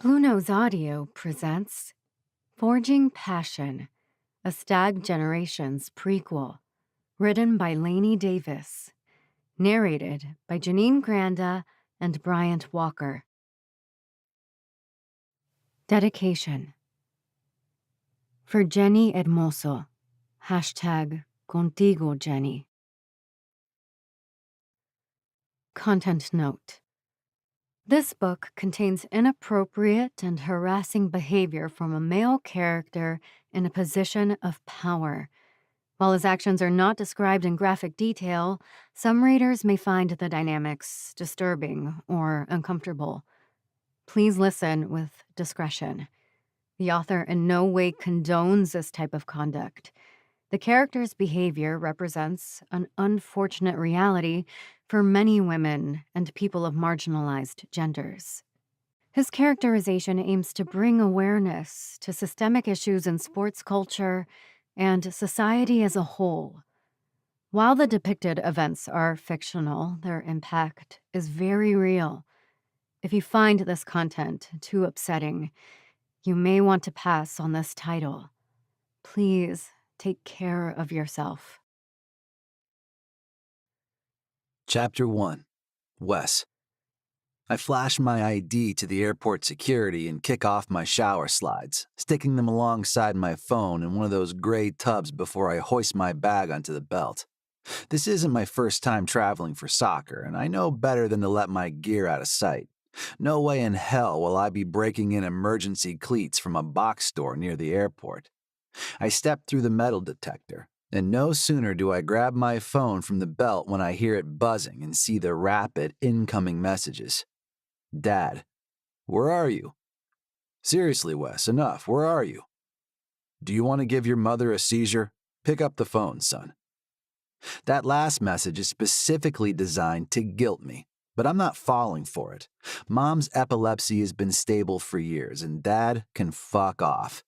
Blue Nose Audio presents Forging Passion, a Stag Generations prequel, written by Lainey Davis, narrated by Janine Granda and Bryant Walker. Dedication. For Jenny Hermoso, #Contigo Jenny. Content note. This book contains inappropriate and harassing behavior from a male character in a position of power. While his actions are not described in graphic detail, some readers may find the dynamics disturbing or uncomfortable. Please listen with discretion. The author in no way condones this type of conduct. The character's behavior represents an unfortunate reality for many women and people of marginalized genders. His characterization aims to bring awareness to systemic issues in sports culture and society as a whole. While the depicted events are fictional, their impact is very real. If you find this content too upsetting, you may want to pass on this title. Please take care of yourself. Chapter 1. Wes. I flash my ID to the airport security and kick off my shower slides, sticking them alongside my phone in one of those gray tubs before I hoist my bag onto the belt. This isn't my first time traveling for soccer, and I know better than to let my gear out of sight. No way in hell will I be breaking in emergency cleats from a box store near the airport. I step through the metal detector, and no sooner do I grab my phone from the belt when I hear it buzzing and see the rapid incoming messages. Dad, where are you? Seriously, Wes, enough. Where are you? Do you want to give your mother a seizure? Pick up the phone, son. That last message is specifically designed to guilt me, but I'm not falling for it. Mom's epilepsy has been stable for years, and Dad can fuck off.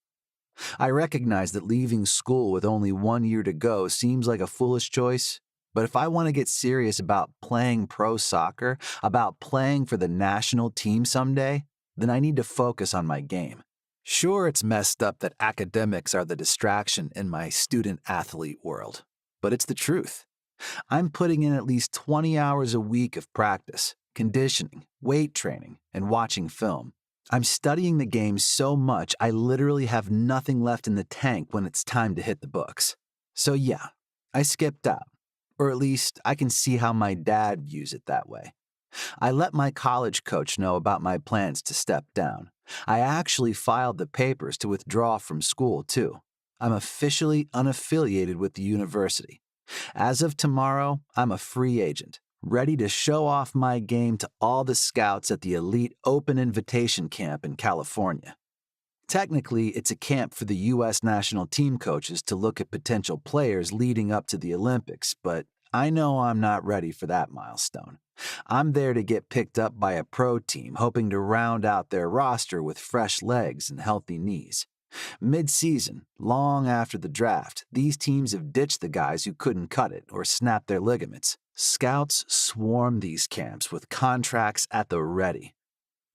I recognize that leaving school with only 1 year to go seems like a foolish choice, but if I want to get serious about playing pro soccer, about playing for the national team someday, then I need to focus on my game. Sure, it's messed up that academics are the distraction in my student-athlete world, but it's the truth. I'm putting in at least 20 hours a week of practice, conditioning, weight training, and watching film. I'm studying the game so much I literally have nothing left in the tank when it's time to hit the books. So yeah, I skipped out. Or at least I can see how my dad views it that way. I let my college coach know about my plans to step down. I actually filed the papers to withdraw from school, too. I'm officially unaffiliated with the university. As of tomorrow, I'm a free agent, ready to show off my game to all the scouts at the elite open invitation camp in California. Technically, it's a camp for the U.S. national team coaches to look at potential players leading up to the Olympics, but I know I'm not ready for that milestone. I'm there to get picked up by a pro team, hoping to round out their roster with fresh legs and healthy knees. Mid-season, long after the draft, these teams have ditched the guys who couldn't cut it or snap their ligaments. Scouts swarm these camps with contracts at the ready.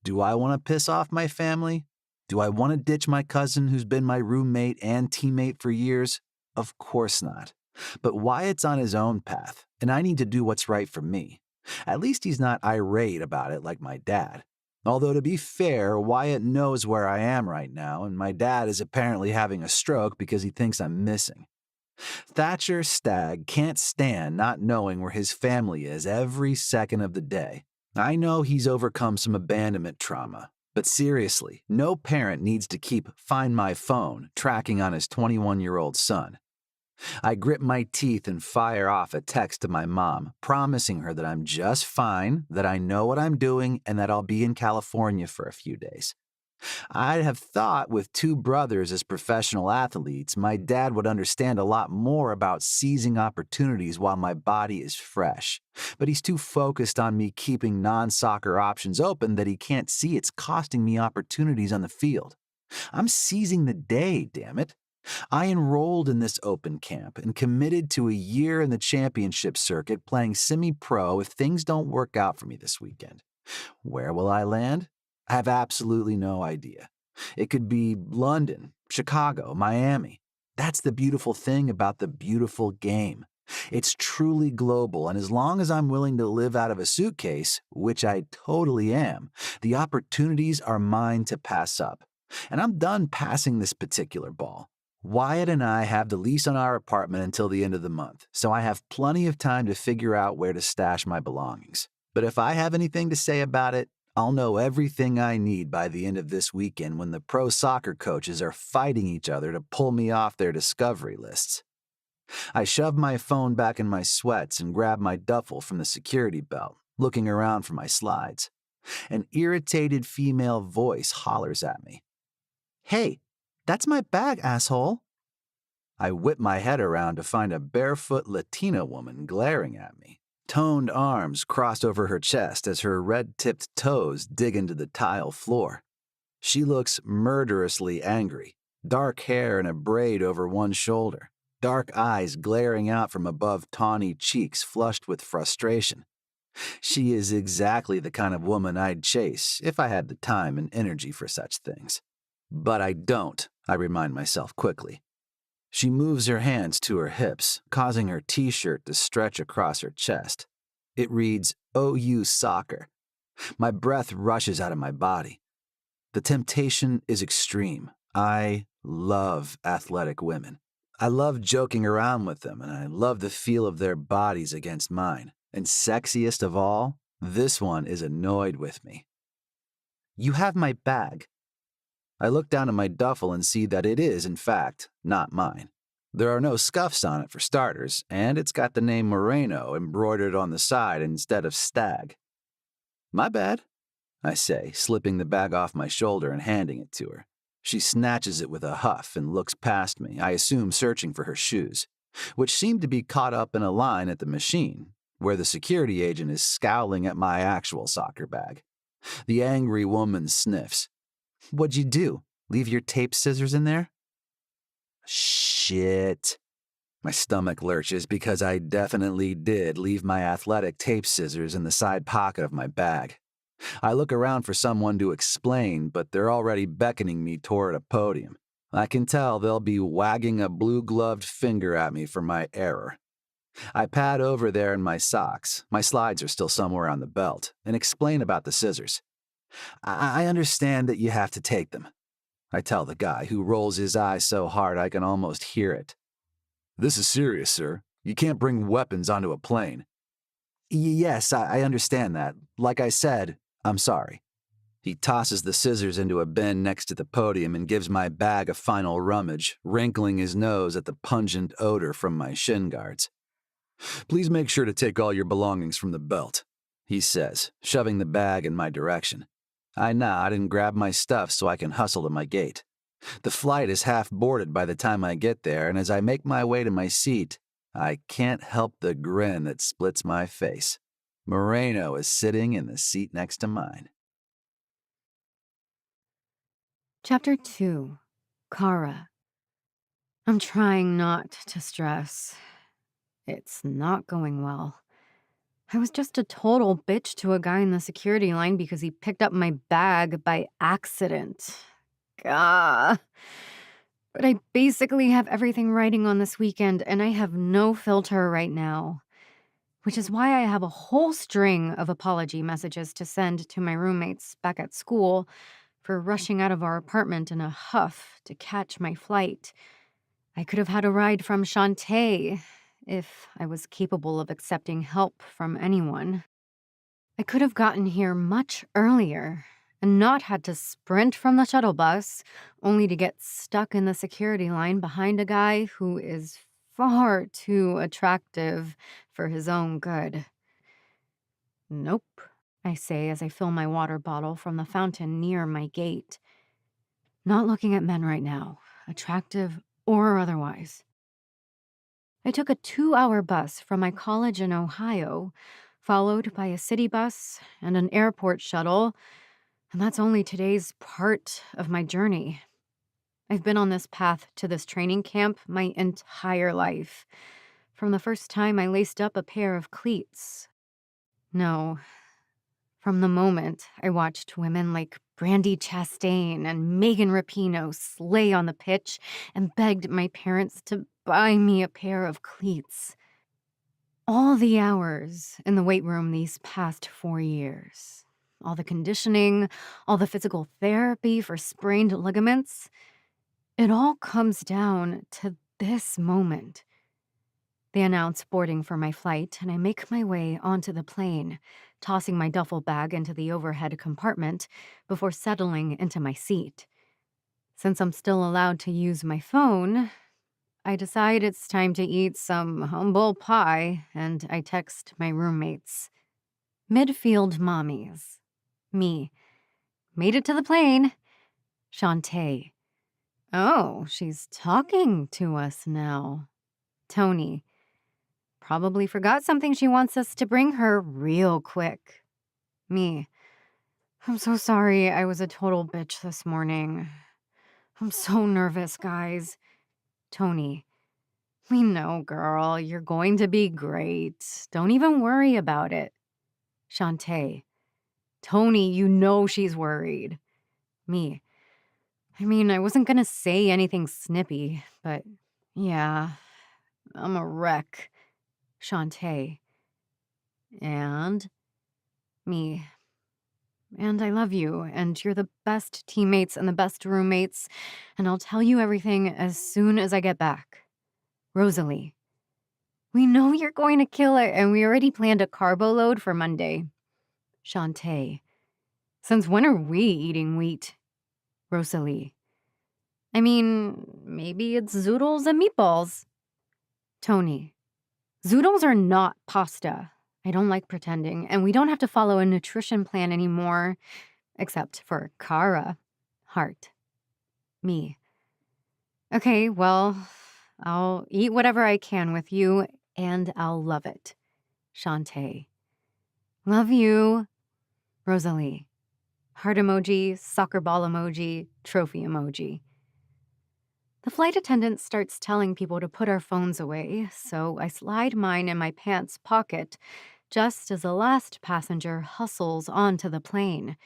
Do I want to piss off my family? Do I want to ditch my cousin who's been my roommate and teammate for years? Of course not. But Wyatt's on his own path, and I need to do what's right for me. At least he's not irate about it like my dad. Although to be fair, Wyatt knows where I am right now, and my dad is apparently having a stroke because he thinks I'm missing. Thatcher Stag can't stand not knowing where his family is every second of the day. I know he's overcome some abandonment trauma, but seriously, no parent needs to keep Find My Phone tracking on his 21-year-old son. I grip my teeth and fire off a text to my mom, promising her that I'm just fine, that I know what I'm doing, and that I'll be in California for a few days. I'd have thought with two brothers as professional athletes, my dad would understand a lot more about seizing opportunities while my body is fresh. But he's too focused on me keeping non-soccer options open that he can't see it's costing me opportunities on the field. I'm seizing the day, damn it. I enrolled in this open camp and committed to a year in the championship circuit playing semi-pro if things don't work out for me this weekend. Where will I land? I have absolutely no idea. It could be London, Chicago, Miami. That's the beautiful thing about the beautiful game. It's truly global, and as long as I'm willing to live out of a suitcase, which I totally am, the opportunities are mine to pass up. And I'm done passing this particular ball. Wyatt and I have the lease on our apartment until the end of the month, so I have plenty of time to figure out where to stash my belongings. But if I have anything to say about it, I'll know everything I need by the end of this weekend when the pro soccer coaches are fighting each other to pull me off their discovery lists. I shove my phone back in my sweats and grab my duffel from the security belt, looking around for my slides. An irritated female voice hollers at me. "Hey, that's my bag, asshole." I whip my head around to find a barefoot Latina woman glaring at me, toned arms crossed over her chest as her red-tipped toes dig into the tile floor. She looks murderously angry, dark hair in a braid over one shoulder, dark eyes glaring out from above tawny cheeks flushed with frustration. She is exactly the kind of woman I'd chase if I had the time and energy for such things. But I don't, I remind myself quickly. She moves her hands to her hips, causing her t-shirt to stretch across her chest. It reads, OU Soccer. My breath rushes out of my body. The temptation is extreme. I love athletic women. I love joking around with them, and I love the feel of their bodies against mine. And sexiest of all, this one is annoyed with me. "You have my bag." I look down at my duffel and see that it is, in fact, not mine. There are no scuffs on it for starters, and it's got the name Moreno embroidered on the side instead of Stag. "My bad," I say, slipping the bag off my shoulder and handing it to her. She snatches it with a huff and looks past me, I assume searching for her shoes, which seem to be caught up in a line at the machine, where the security agent is scowling at my actual soccer bag. The angry woman sniffs. "What'd you do? Leave your tape scissors in there?" Shit. My stomach lurches because I definitely did leave my athletic tape scissors in the side pocket of my bag. I look around for someone to explain, but they're already beckoning me toward a podium. I can tell they'll be wagging a blue-gloved finger at me for my error. I pad over there in my socks, my slides are still somewhere on the belt, and explain about the scissors. I understand that you have to take them," I tell the guy, who rolls his eyes so hard I can almost hear it. "This is serious, sir. You can't bring weapons onto a plane." Yes, I understand that. Like I said, I'm sorry." He tosses the scissors into a bin next to the podium and gives my bag a final rummage, wrinkling his nose at the pungent odor from my shin guards. "Please make sure to take all your belongings from the belt," he says, shoving the bag in my direction. I nod and grab my stuff so I can hustle to my gate. The flight is half boarded by the time I get there, and as I make my way to my seat, I can't help the grin that splits my face. Moreno is sitting in the seat next to mine. Chapter 2. Kara. I'm trying not to stress. It's not going well. I was just a total bitch to a guy in the security line because he picked up my bag by accident. Gah. But I basically have everything writing on this weekend, and I have no filter right now. Which is why I have a whole string of apology messages to send to my roommates back at school for rushing out of our apartment in a huff to catch my flight. I could have had a ride from Shantae if I was capable of accepting help from anyone. I could have gotten here much earlier and not had to sprint from the shuttle bus only to get stuck in the security line behind a guy who is far too attractive for his own good. Nope, I say as I fill my water bottle from the fountain near my gate. Not looking at men right now, attractive or otherwise. I took a 2-hour bus from my college in Ohio, followed by a city bus and an airport shuttle, and that's only today's part of my journey. I've been on this path to this training camp my entire life, from the first time I laced up a pair of cleats. No, from the moment I watched women like Brandy Chastain and Megan Rapinoe slay on the pitch and begged my parents to buy me a pair of cleats. All the hours in the weight room these past 4 years, all the conditioning, all the physical therapy for sprained ligaments, it all comes down to this moment. They announce boarding for my flight, and I make my way onto the plane, tossing my duffel bag into the overhead compartment before settling into my seat. Since I'm still allowed to use my phone, I decide it's time to eat some humble pie, and I text my roommates. Midfield mommies. Me. Made it to the plane. Shantae. Oh, she's talking to us now. Tony. Probably forgot something she wants us to bring her real quick. Me. I'm so sorry I was a total bitch this morning. I'm so nervous, guys. Tony. We know, girl. You're going to be great. Don't even worry about it. Shantae. Tony, you know she's worried. Me. I mean, I wasn't gonna say anything snippy, but yeah, I'm a wreck. Shantae. And me. And I love you, and you're the best teammates and the best roommates, and I'll tell you everything as soon as I get back. Rosalie. We know you're going to kill it, and we already planned a carbo load for Monday. Shantae. Since when are we eating wheat? Rosalie. I mean, maybe it's zoodles and meatballs. Tony. Zoodles are not pasta. I don't like pretending, and we don't have to follow a nutrition plan anymore, except for Kara. Heart. Me. Okay, well, I'll eat whatever I can with you, and I'll love it. Shantae. Love you. Rosalie. Heart emoji, soccer ball emoji, trophy emoji. The flight attendant starts telling people to put our phones away, so I slide mine in my pants pocket just as the last passenger hustles onto the plane.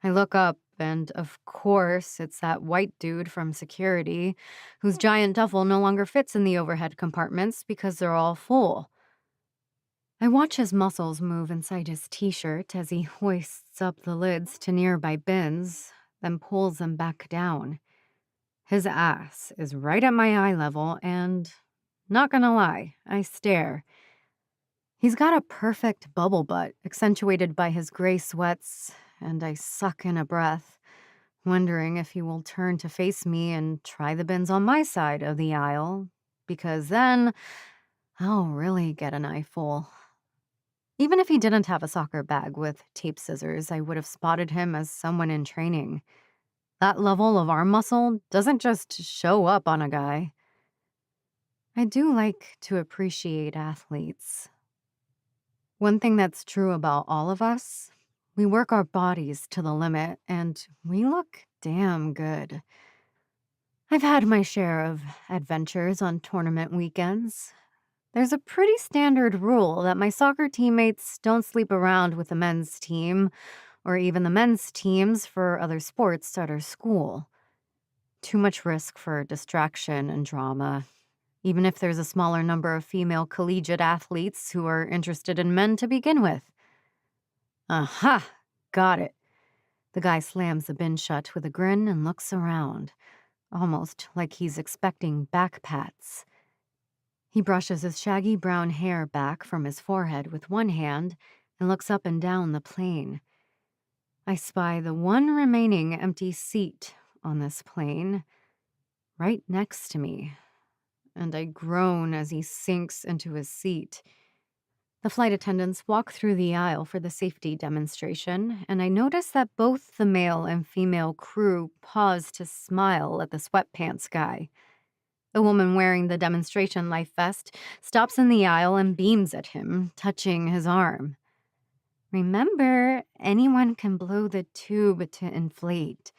I look up, and of course, it's that white dude from security whose giant duffel no longer fits in the overhead compartments because they're all full. I watch his muscles move inside his t-shirt as he hoists up the lids to nearby bins, then pulls them back down. His ass is right at my eye level, and, not gonna lie, I stare. He's got a perfect bubble butt, accentuated by his gray sweats, and I suck in a breath, wondering if he will turn to face me and try the bins on my side of the aisle, because then I'll really get an eyeful. Even if he didn't have a soccer bag with tape scissors, I would have spotted him as someone in training. That level of arm muscle doesn't just show up on a guy. I do like to appreciate athletes. One thing that's true about all of us, we work our bodies to the limit, and we look damn good. I've had my share of adventures on tournament weekends. There's a pretty standard rule that my soccer teammates don't sleep around with the men's team, or even the men's teams for other sports at our school. Too much risk for distraction and drama, even if there's a smaller number of female collegiate athletes who are interested in men to begin with. Aha! Got it. The guy slams the bin shut with a grin and looks around, almost like he's expecting back pats. He brushes his shaggy brown hair back from his forehead with one hand and looks up and down the plane. I spy the one remaining empty seat on this plane right next to me, and I groan as he sinks into his seat. The flight attendants walk through the aisle for the safety demonstration, and I notice that both the male and female crew pause to smile at the sweatpants guy. The woman wearing the demonstration life vest stops in the aisle and beams at him, touching his arm. Remember, anyone can blow the tube to inflate.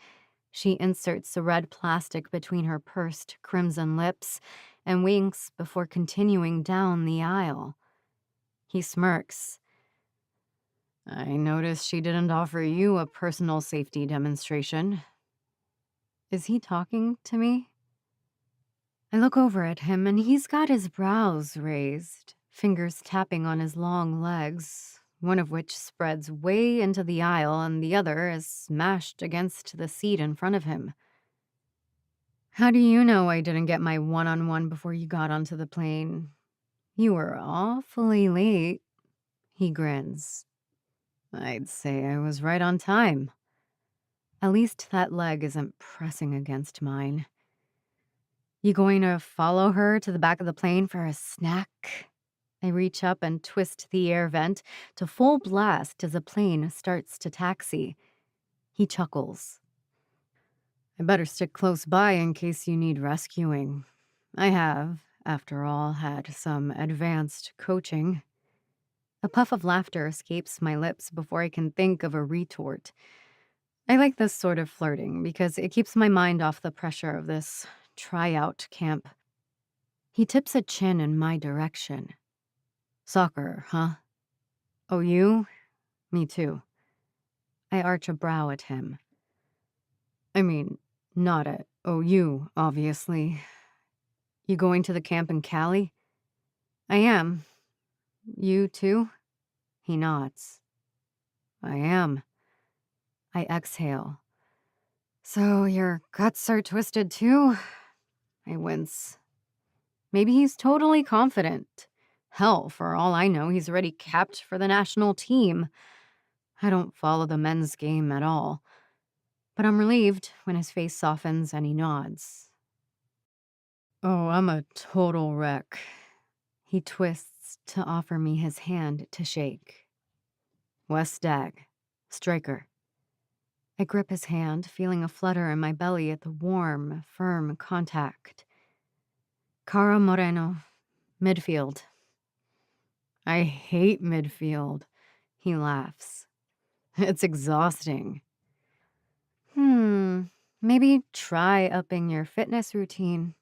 She inserts the red plastic between her pursed crimson lips and winks before continuing down the aisle. He smirks. I noticed she didn't offer you a personal safety demonstration. Is he talking to me? I look over at him and he's got his brows raised, fingers tapping on his long legs, one of which spreads way into the aisle and the other is smashed against the seat in front of him. How do you know I didn't get my one-on-one before you got onto the plane? You were awfully late, he grins. I'd say I was right on time. At least that leg isn't pressing against mine. You going to follow her to the back of the plane for a snack? I reach up and twist the air vent to full blast as a plane starts to taxi. He chuckles. I better stick close by in case you need rescuing. I have, after all, had some advanced coaching. A puff of laughter escapes my lips before I can think of a retort. I like this sort of flirting because it keeps my mind off the pressure of this tryout camp. He tips a chin in my direction. Soccer, huh? Oh, you? Me too. I arch a brow at him. I mean, not at OU, obviously. You going to the camp in Cali? I am. You too? He nods. I am. I exhale. So your guts are twisted too? I wince. Maybe he's totally confident. Hell, for all I know, he's already capped for the national team. I don't follow the men's game at all. But I'm relieved when his face softens and he nods. Oh, I'm a total wreck. He twists to offer me his hand to shake. Wes Stag, striker. I grip his hand, feeling a flutter in my belly at the warm, firm contact. Cara Moreno, midfield. I hate midfield. He laughs. It's exhausting. Maybe try upping your fitness routine.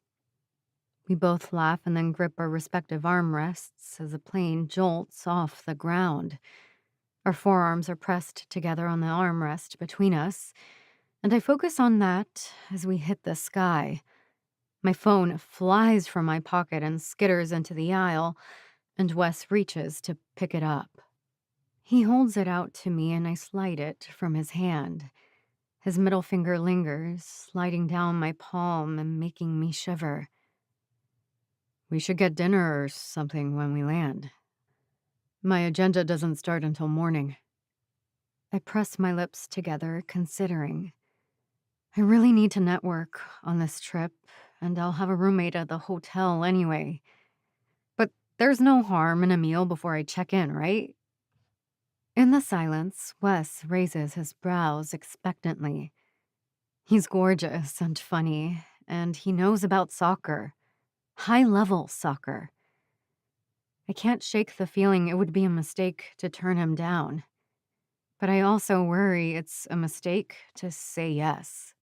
We both laugh and then grip our respective armrests as the plane jolts off the ground. Our forearms are pressed together on the armrest between us, and I focus on that as we hit the sky. My phone flies from my pocket and skitters into the aisle, and Wes reaches to pick it up. He holds it out to me and I slide it from his hand. His middle finger lingers, sliding down my palm and making me shiver. We should get dinner or something when we land. My agenda doesn't start until morning. I press my lips together, considering. I really need to network on this trip, and I'll have a roommate at the hotel anyway. But there's no harm in a meal before I check in, right? In the silence, Wes raises his brows expectantly. He's gorgeous and funny, and he knows about soccer. High-level soccer. I can't shake the feeling it would be a mistake to turn him down. But I also worry it's a mistake to say yes.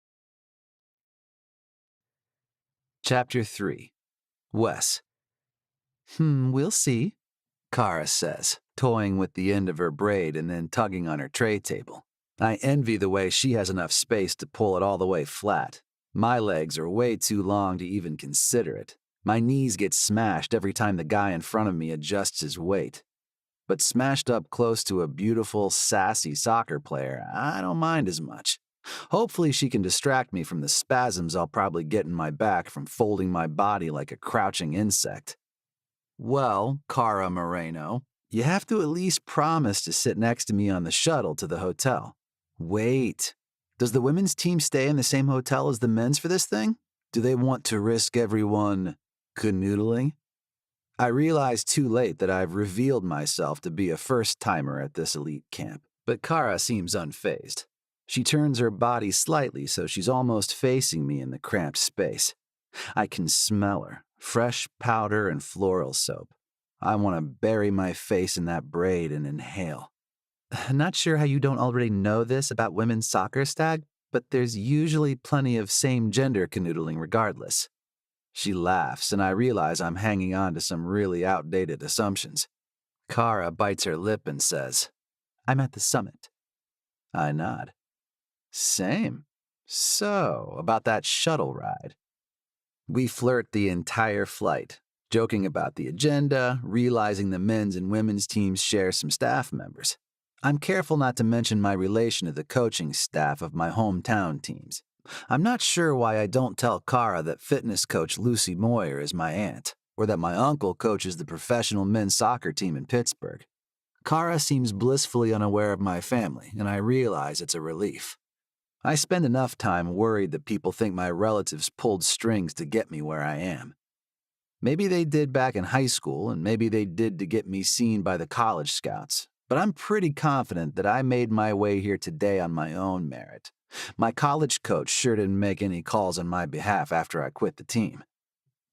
Chapter 3. Wes. We'll see, Kara says, toying with the end of her braid and then tugging on her tray table. I envy the way she has enough space to pull it all the way flat. My legs are way too long to even consider it. My knees get smashed every time the guy in front of me adjusts his weight. But smashed up close to a beautiful, sassy soccer player, I don't mind as much. Hopefully she can distract me from the spasms I'll probably get in my back from folding my body like a crouching insect. Well, Cara Moreno, you have to at least promise to sit next to me on the shuttle to the hotel. Wait, does the women's team stay in the same hotel as the men's for this thing? Do they want to risk everyone canoodling? I realize too late that I've revealed myself to be a first-timer at this elite camp, but Kara seems unfazed. She turns her body slightly so she's almost facing me in the cramped space. I can smell her, fresh powder and floral soap. I want to bury my face in that braid and inhale. Not sure how you don't already know this about women's soccer, Stag, but there's usually plenty of same-gender canoodling regardless. She laughs, and I realize I'm hanging on to some really outdated assumptions. Kara bites her lip and says, I'm at the summit. I nod. Same. So, about that shuttle ride. We flirt the entire flight, joking about the agenda, realizing the men's and women's teams share some staff members. I'm careful not to mention my relation to the coaching staff of my hometown teams. I'm not sure why I don't tell Kara that fitness coach Lucy Moyer is my aunt, or that my uncle coaches the professional men's soccer team in Pittsburgh. Kara seems blissfully unaware of my family, and I realize it's a relief. I spend enough time worried that people think my relatives pulled strings to get me where I am. Maybe they did back in high school, and maybe they did to get me seen by the college scouts, but I'm pretty confident that I made my way here today on my own merit. My college coach sure didn't make any calls on my behalf after I quit the team.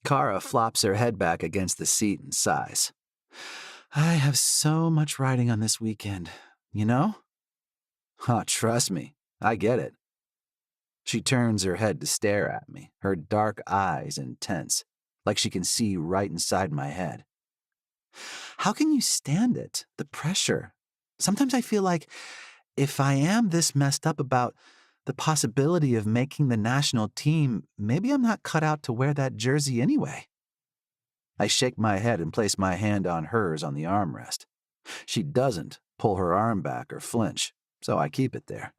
Kara flops her head back against the seat and sighs. I have so much riding on this weekend, you know? Oh, trust me, I get it. She turns her head to stare at me, her dark eyes intense, like she can see right inside my head. How can you stand it, the pressure? Sometimes I feel like if I am this messed up about the possibility of making the national team, maybe I'm not cut out to wear that jersey anyway. I shake my head and place my hand on hers on the armrest. She doesn't pull her arm back or flinch, so I keep it there.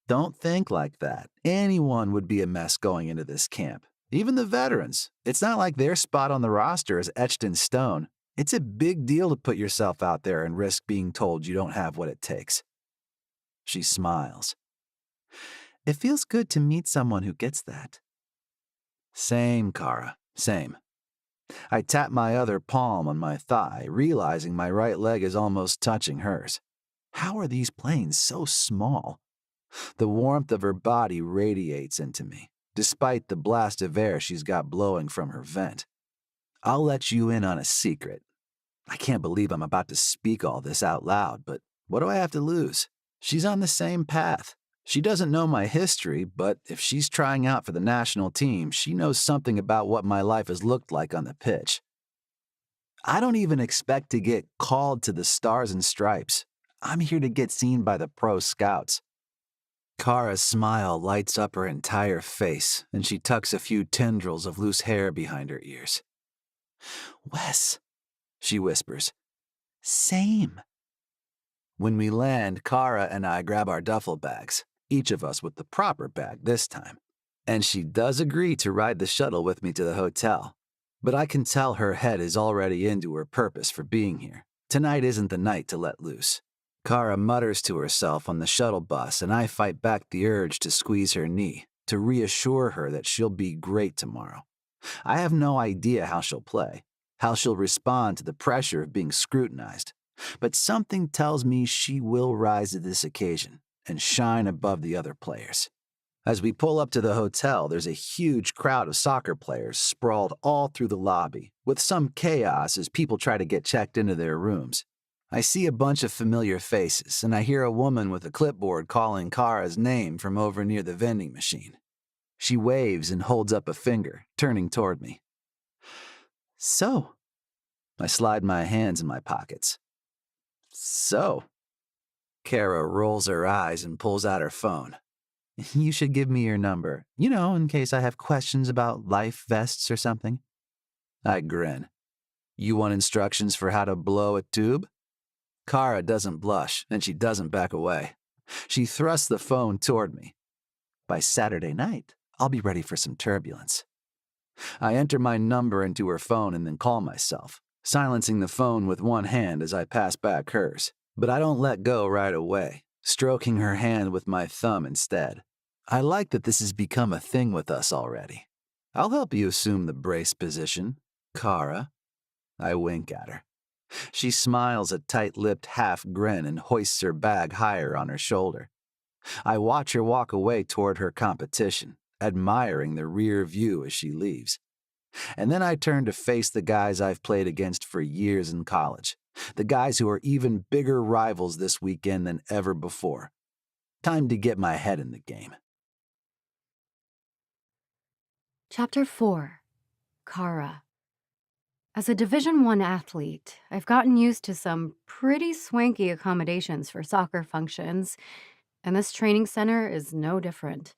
Don't think like that. Anyone would be a mess going into this camp. Even the veterans. It's not like their spot on the roster is etched in stone. It's a big deal to put yourself out there and risk being told you don't have what it takes. She smiles. It feels good to meet someone who gets that. Same, Kara. Same. I tap my other palm on my thigh, realizing my right leg is almost touching hers. How are these planes so small? The warmth of her body radiates into me, despite the blast of air she's got blowing from her vent. I'll let you in on a secret. I can't believe I'm about to speak all this out loud, but what do I have to lose? She's on the same path. She doesn't know my history, but if she's trying out for the national team, she knows something about what my life has looked like on the pitch. I don't even expect to get called to the Stars and Stripes. I'm here to get seen by the pro scouts. Kara's smile lights up her entire face, and she tucks a few tendrils of loose hair behind her ears. Wes, she whispers. Same. When we land, Kara and I grab our duffel bags, each of us with the proper bag this time. And she does agree to ride the shuttle with me to the hotel. But I can tell her head is already into her purpose for being here. Tonight isn't the night to let loose. Kara mutters to herself on the shuttle bus, and I fight back the urge to squeeze her knee, to reassure her that she'll be great tomorrow. I have no idea how she'll play, how she'll respond to the pressure of being scrutinized, but something tells me she will rise to this occasion and shine above the other players. As we pull up to the hotel, there's a huge crowd of soccer players sprawled all through the lobby, with some chaos as people try to get checked into their rooms. I see a bunch of familiar faces, and I hear a woman with a clipboard calling Kara's name from over near the vending machine. She waves and holds up a finger, turning toward me. So, I slide my hands in my pockets. So, Kara rolls her eyes and pulls out her phone. You should give me your number, in case I have questions about life vests or something. I grin. You want instructions for how to blow a tube? Kara doesn't blush, and she doesn't back away. She thrusts the phone toward me. By Saturday night, I'll be ready for some turbulence. I enter my number into her phone and then call myself, silencing the phone with one hand as I pass back hers. But I don't let go right away, stroking her hand with my thumb instead. I like that this has become a thing with us already. I'll help you assume the brace position, Kara. I wink at her. She smiles a tight-lipped half grin and hoists her bag higher on her shoulder. I watch her walk away toward her competition, admiring the rear view as she leaves. And then I turn to face the guys I've played against for years in college, the guys who are even bigger rivals this weekend than ever before. Time to get my head in the game. Chapter 4. Kara. As a Division I athlete, I've gotten used to some pretty swanky accommodations for soccer functions, and this training center is no different.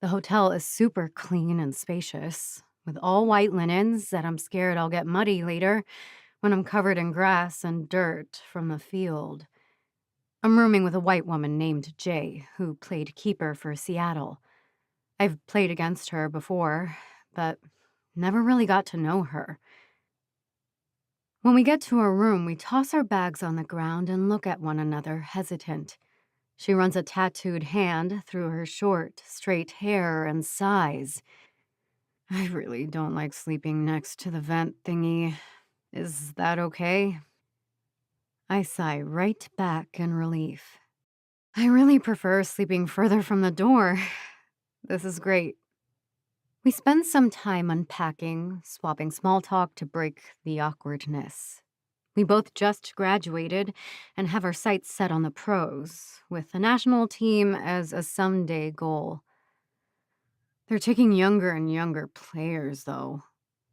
The hotel is super clean and spacious, with all white linens that I'm scared I'll get muddy later when I'm covered in grass and dirt from the field. I'm rooming with a white woman named Jay, who played keeper for Seattle. I've played against her before, but never really got to know her. When we get to our room, we toss our bags on the ground and look at one another, hesitant. She runs a tattooed hand through her short, straight hair and sighs. I really don't like sleeping next to the vent thingy. Is that okay? I sigh right back in relief. I really prefer sleeping further from the door. This is great. We spend some time unpacking, swapping small talk to break the awkwardness. We both just graduated and have our sights set on the pros, with the national team as a someday goal. They're taking younger and younger players, though,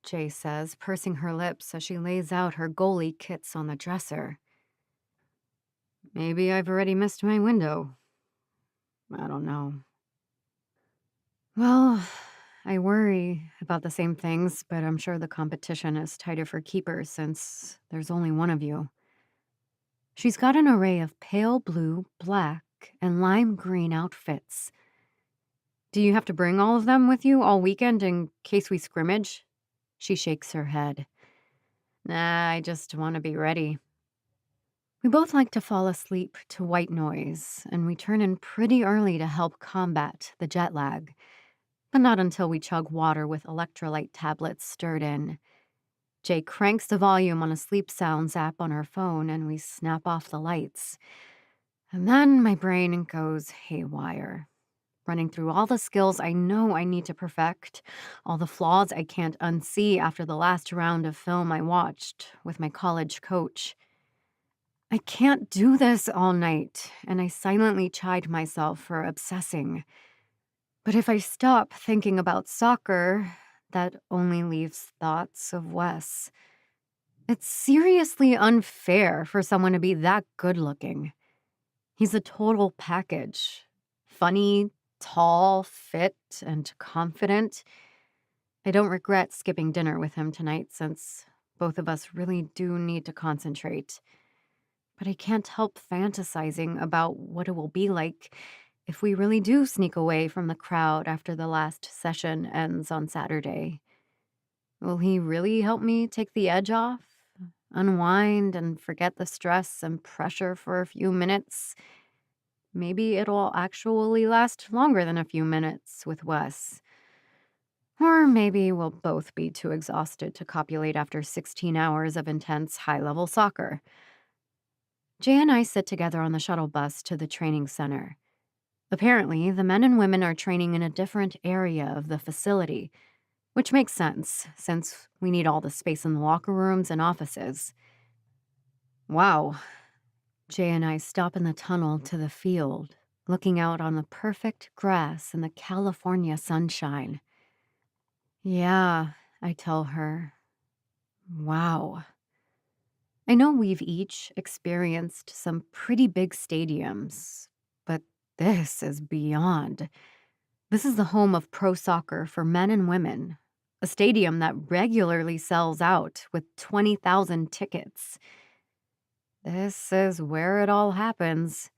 Jay says, pursing her lips as she lays out her goalie kits on the dresser. Maybe I've already missed my window. I don't know. Well, I worry about the same things, but I'm sure the competition is tighter for keepers since there's only one of you. She's got an array of pale blue, black, and lime green outfits. Do you have to bring all of them with you all weekend in case we scrimmage? She shakes her head. Nah, I just want to be ready. We both like to fall asleep to white noise, and we turn in pretty early to help combat the jet lag. But not until we chug water with electrolyte tablets stirred in. Jay cranks the volume on a sleep sounds app on her phone, and we snap off the lights. And then my brain goes haywire, running through all the skills I know I need to perfect, all the flaws I can't unsee after the last round of film I watched with my college coach. I can't do this all night, and I silently chide myself for obsessing. But if I stop thinking about soccer, that only leaves thoughts of Wes. It's seriously unfair for someone to be that good looking. He's a total package. Funny, tall, fit, and confident. I don't regret skipping dinner with him tonight since both of us really do need to concentrate. But I can't help fantasizing about what it will be like if we really do sneak away from the crowd after the last session ends on Saturday. Will he really help me take the edge off? Unwind and forget the stress and pressure for a few minutes? Maybe it'll actually last longer than a few minutes with Wes. Or maybe we'll both be too exhausted to copulate after 16 hours of intense high-level soccer. Jay and I sit together on the shuttle bus to the training center. Apparently, the men and women are training in a different area of the facility, which makes sense since we need all the space in the locker rooms and offices. Wow. Jay and I stop in the tunnel to the field, looking out on the perfect grass and the California sunshine. Yeah, I tell her. Wow. I know we've each experienced some pretty big stadiums, but this is beyond. This is the home of pro soccer for men and women, a stadium that regularly sells out with 20,000 tickets. This is where it all happens.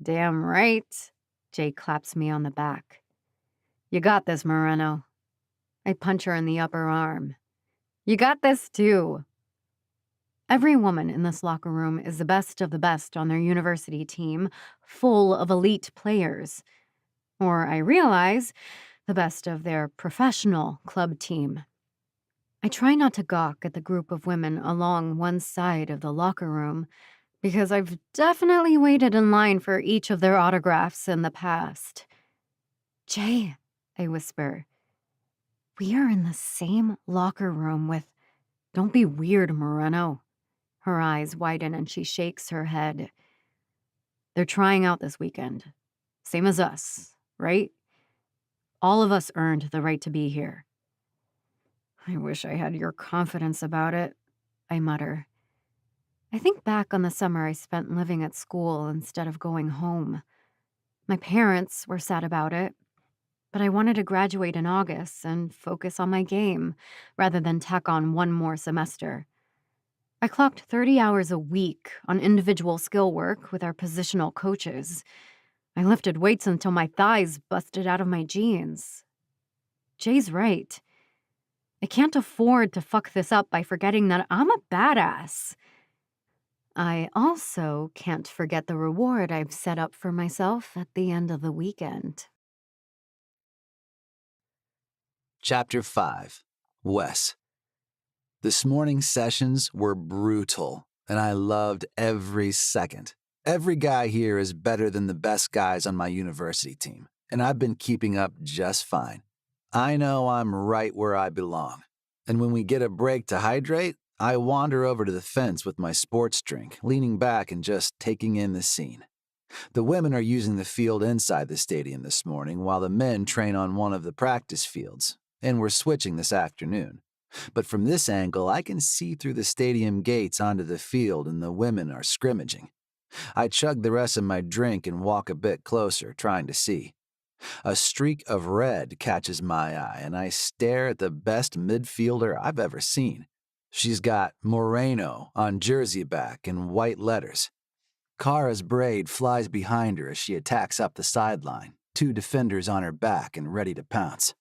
Damn right. Jay claps me on the back. You got this, Moreno. I punch her in the upper arm. You got this, too. Every woman in this locker room is the best of the best on their university team, full of elite players. Or I realize, the best of their professional club team. I try not to gawk at the group of women along one side of the locker room because I've definitely waited in line for each of their autographs in the past. Jay, I whisper, we are in the same locker room with... Don't be weird, Moreno. Her eyes widen and she shakes her head. They're trying out this weekend. Same as us, right? All of us earned the right to be here. I wish I had your confidence about it, I mutter. I think back on the summer I spent living at school instead of going home. My parents were sad about it, but I wanted to graduate in August and focus on my game rather than tack on one more semester. I clocked 30 hours a week on individual skill work with our positional coaches. I lifted weights until my thighs busted out of my jeans. Jay's right. I can't afford to fuck this up by forgetting that I'm a badass. I also can't forget the reward I've set up for myself at the end of the weekend. Chapter 5. Wes. This morning's sessions were brutal, and I loved every second. Every guy here is better than the best guys on my university team, and I've been keeping up just fine. I know I'm right where I belong. And when we get a break to hydrate, I wander over to the fence with my sports drink, leaning back and just taking in the scene. The women are using the field inside the stadium this morning while the men train on one of the practice fields, and we're switching this afternoon. But from this angle, I can see through the stadium gates onto the field and the women are scrimmaging. I chug the rest of my drink and walk a bit closer, trying to see. A streak of red catches my eye, and I stare at the best midfielder I've ever seen. She's got Moreno on jersey back in white letters. Kara's braid flies behind her as she attacks up the sideline, two defenders on her back and ready to pounce.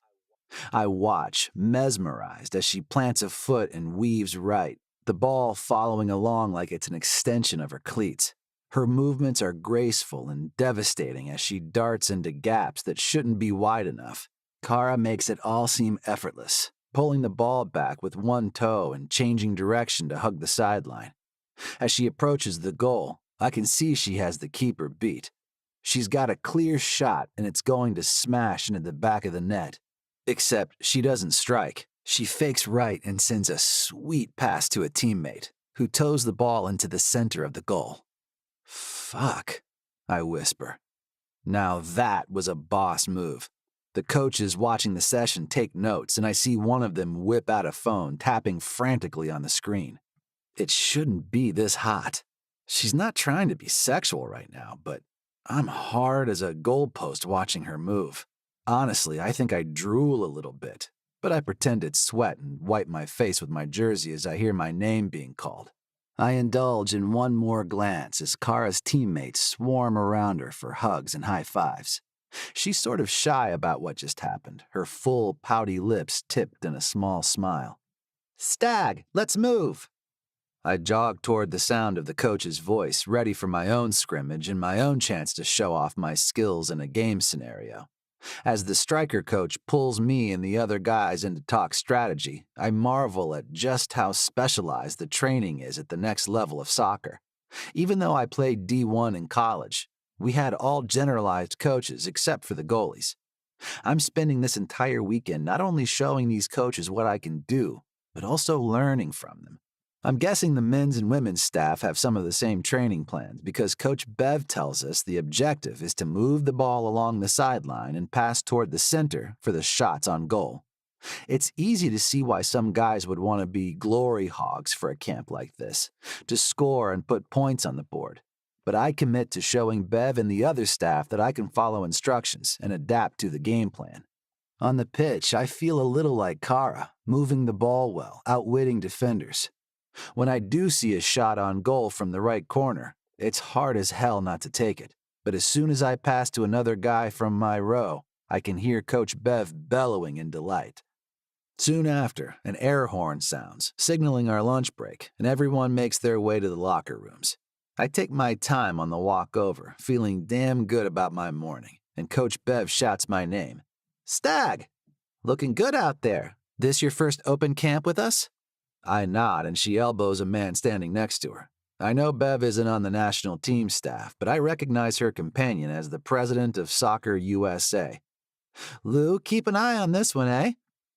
I watch, mesmerized, as she plants a foot and weaves right, the ball following along like it's an extension of her cleats. Her movements are graceful and devastating as she darts into gaps that shouldn't be wide enough. Kara makes it all seem effortless, pulling the ball back with one toe and changing direction to hug the sideline. As she approaches the goal, I can see she has the keeper beat. She's got a clear shot and it's going to smash into the back of the net. Except she doesn't strike. She fakes right and sends a sweet pass to a teammate, who toes the ball into the center of the goal. Fuck, I whisper. Now that was a boss move. The coaches watching the session take notes, and I see one of them whip out a phone, tapping frantically on the screen. It shouldn't be this hot. She's not trying to be sexual right now, but I'm hard as a goalpost watching her move. Honestly, I think I drool a little bit, but I pretend it's sweat and wipe my face with my jersey as I hear my name being called. I indulge in one more glance as Kara's teammates swarm around her for hugs and high fives. She's sort of shy about what just happened, her full, pouty lips tipped in a small smile. "Stag, let's move!" I jog toward the sound of the coach's voice, ready for my own scrimmage and my own chance to show off my skills in a game scenario. As the striker coach pulls me and the other guys in to talk strategy, I marvel at just how specialized the training is at the next level of soccer. Even though I played D1 in college, we had all generalized coaches except for the goalies. I'm spending this entire weekend not only showing these coaches what I can do, but also learning from them. I'm guessing the men's and women's staff have some of the same training plans because Coach Bev tells us the objective is to move the ball along the sideline and pass toward the center for the shots on goal. It's easy to see why some guys would want to be glory hogs for a camp like this, to score and put points on the board. But I commit to showing Bev and the other staff that I can follow instructions and adapt to the game plan. On the pitch, I feel a little like Kara, moving the ball well, outwitting defenders. When I do see a shot on goal from the right corner, it's hard as hell not to take it. But as soon as I pass to another guy from my row, I can hear Coach Bev bellowing in delight. Soon after, an air horn sounds, signaling our lunch break, and everyone makes their way to the locker rooms. I take my time on the walk over, feeling damn good about my morning, and Coach Bev shouts my name. "Stag! Looking good out there. This your first open camp with us?" I nod and she elbows a man standing next to her. I know Bev isn't on the national team staff, but I recognize her companion as the president of Soccer USA. "Lou, keep an eye on this one, eh?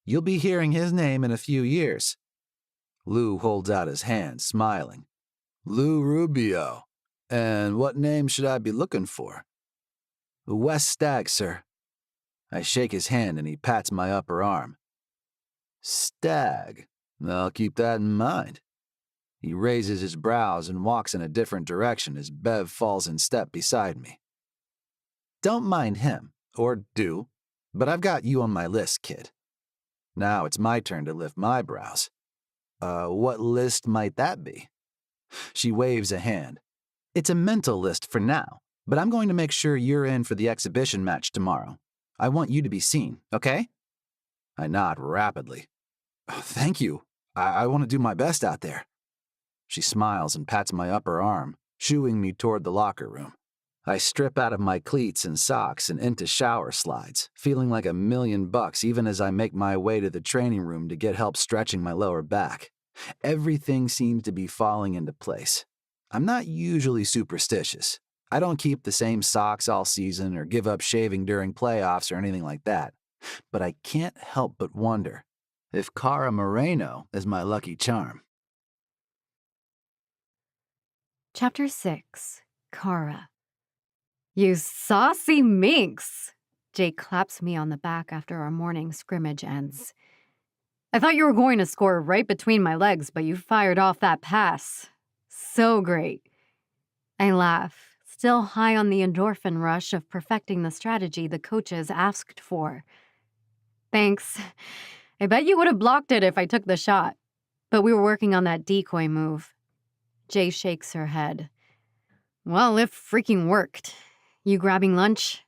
You'll be hearing his name in a few years." Lou holds out his hand, smiling. "Lou Rubio. And what name should I be looking for?" "Wes Stagg, sir." I shake his hand and he pats my upper arm. Stag. I'll keep that in mind. He raises his brows and walks in a different direction as Bev falls in step beside me. Don't mind him, or do, but I've got you on my list, kid. Now it's my turn to lift my brows. What list might that be? She waves a hand. It's a mental list for now, but I'm going to make sure you're in for the exhibition match tomorrow. I want you to be seen, okay? I nod rapidly. "Oh, thank you. I want to do my best out there." She smiles and pats my upper arm, shooing me toward the locker room. I strip out of my cleats and socks and into shower slides, feeling like $1,000,000 even as I make my way to the training room to get help stretching my lower back. Everything seems to be falling into place. I'm not usually superstitious. I don't keep the same socks all season or give up shaving during playoffs or anything like that. But I can't help but wonder if Cara Moreno is my lucky charm. Chapter 6. Cara. You saucy minx! Jake claps me on the back after our morning scrimmage ends. I thought you were going to score right between my legs, but you fired off that pass. So great. I laugh, still high on the endorphin rush of perfecting the strategy the coaches asked for. Thanks. I bet you would have blocked it if I took the shot. But we were working on that decoy move. Jay shakes her head. Well, it freaking worked. You grabbing lunch?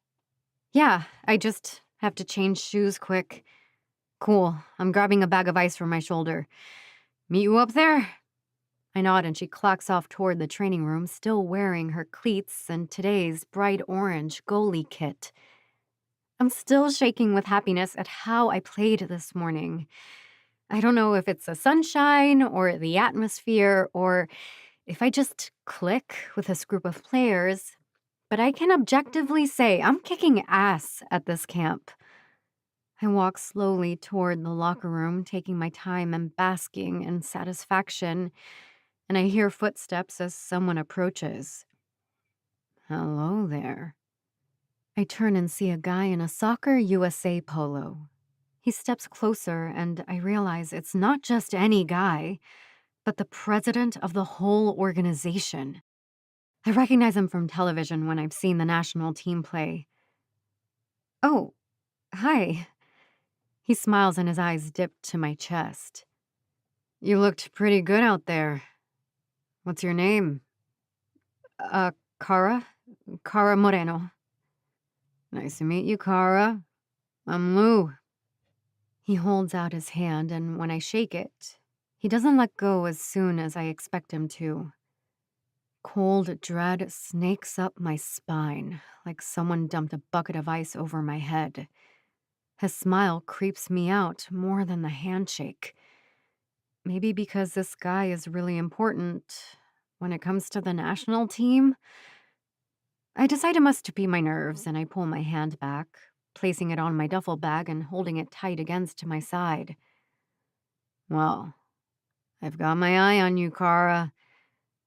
Yeah, I just have to change shoes quick. Cool, I'm grabbing a bag of ice from my shoulder. Meet you up there? I nod and she clocks off toward the training room, still wearing her cleats and today's bright orange goalie kit. I'm still shaking with happiness at how I played this morning. I don't know if it's the sunshine or the atmosphere or if I just click with this group of players, but I can objectively say I'm kicking ass at this camp. I walk slowly toward the locker room, taking my time and basking in satisfaction, and I hear footsteps as someone approaches. Hello there. I turn and see a guy in a Soccer USA polo. He steps closer, and I realize it's not just any guy, but the president of the whole organization. I recognize him from television when I've seen the national team play. Oh, hi. He smiles and his eyes dip to my chest. You looked pretty good out there. What's your name? Cara? Cara Moreno. Nice to meet you, Cara. I'm Lou. He holds out his hand, and when I shake it, he doesn't let go as soon as I expect him to. Cold dread snakes up my spine, like someone dumped a bucket of ice over my head. His smile creeps me out more than the handshake. Maybe because this guy is really important when it comes to the national team? I decide it must be my nerves, and I pull my hand back, placing it on my duffel bag and holding it tight against my side. Well, I've got my eye on you, Cara.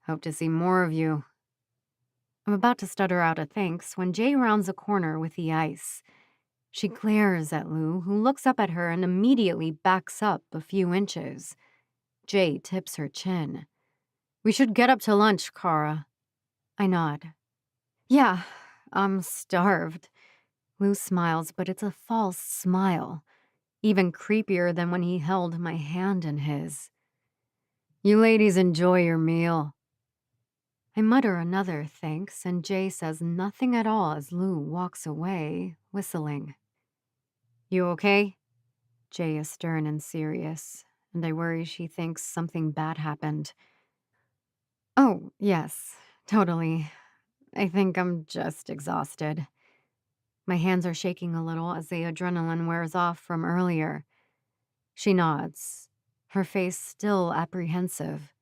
Hope to see more of you. I'm about to stutter out a thanks when Jay rounds a corner with the ice. She glares at Lou, who looks up at her and immediately backs up a few inches. Jay tips her chin. We should get up to lunch, Cara. I nod. Yeah, I'm starved. Lou smiles, but it's a false smile, even creepier than when he held my hand in his. You ladies enjoy your meal. I mutter another thanks, and Jay says nothing at all as Lou walks away, whistling. You okay? Jay is stern and serious, and I worry she thinks something bad happened. Oh, yes, totally. I think I'm just exhausted. My hands are shaking a little as the adrenaline wears off from earlier. She nods, her face still apprehensive.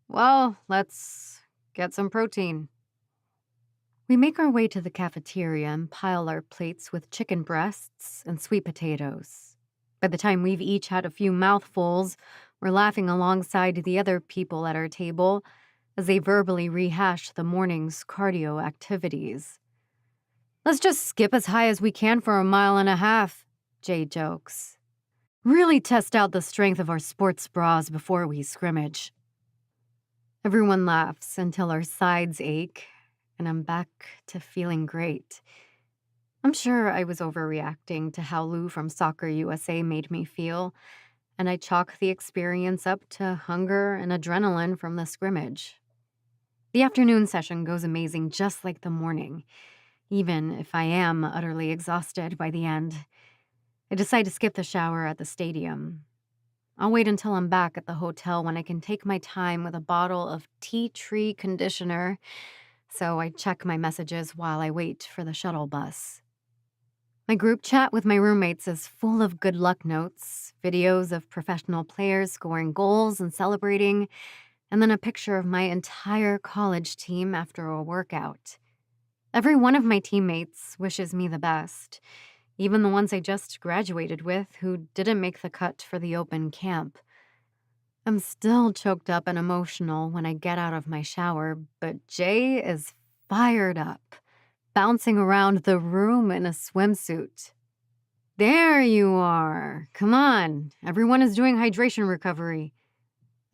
Well, let's get some protein. We make our way to the cafeteria and pile our plates with chicken breasts and sweet potatoes. By the time we've each had a few mouthfuls, we're laughing alongside the other people at our table as they verbally rehash the morning's cardio activities. Let's just skip as high as we can for a mile and a half, Jay jokes. Really test out the strength of our sports bras before we scrimmage. Everyone laughs until our sides ache, and I'm back to feeling great. I'm sure I was overreacting to how Lou from Soccer USA made me feel, and I chalk the experience up to hunger and adrenaline from the scrimmage. The afternoon session goes amazing just like the morning, even if I am utterly exhausted by the end. I decide to skip the shower at the stadium. I'll wait until I'm back at the hotel when I can take my time with a bottle of tea tree conditioner, so I check my messages while I wait for the shuttle bus. My group chat with my roommates is full of good luck notes, videos of professional players scoring goals and celebrating, and then a picture of my entire college team after a workout. Every one of my teammates wishes me the best, even the ones I just graduated with who didn't make the cut for the open camp. I'm still choked up and emotional when I get out of my shower, but Jay is fired up, bouncing around the room in a swimsuit. There you are. Come on. Everyone is doing hydration recovery.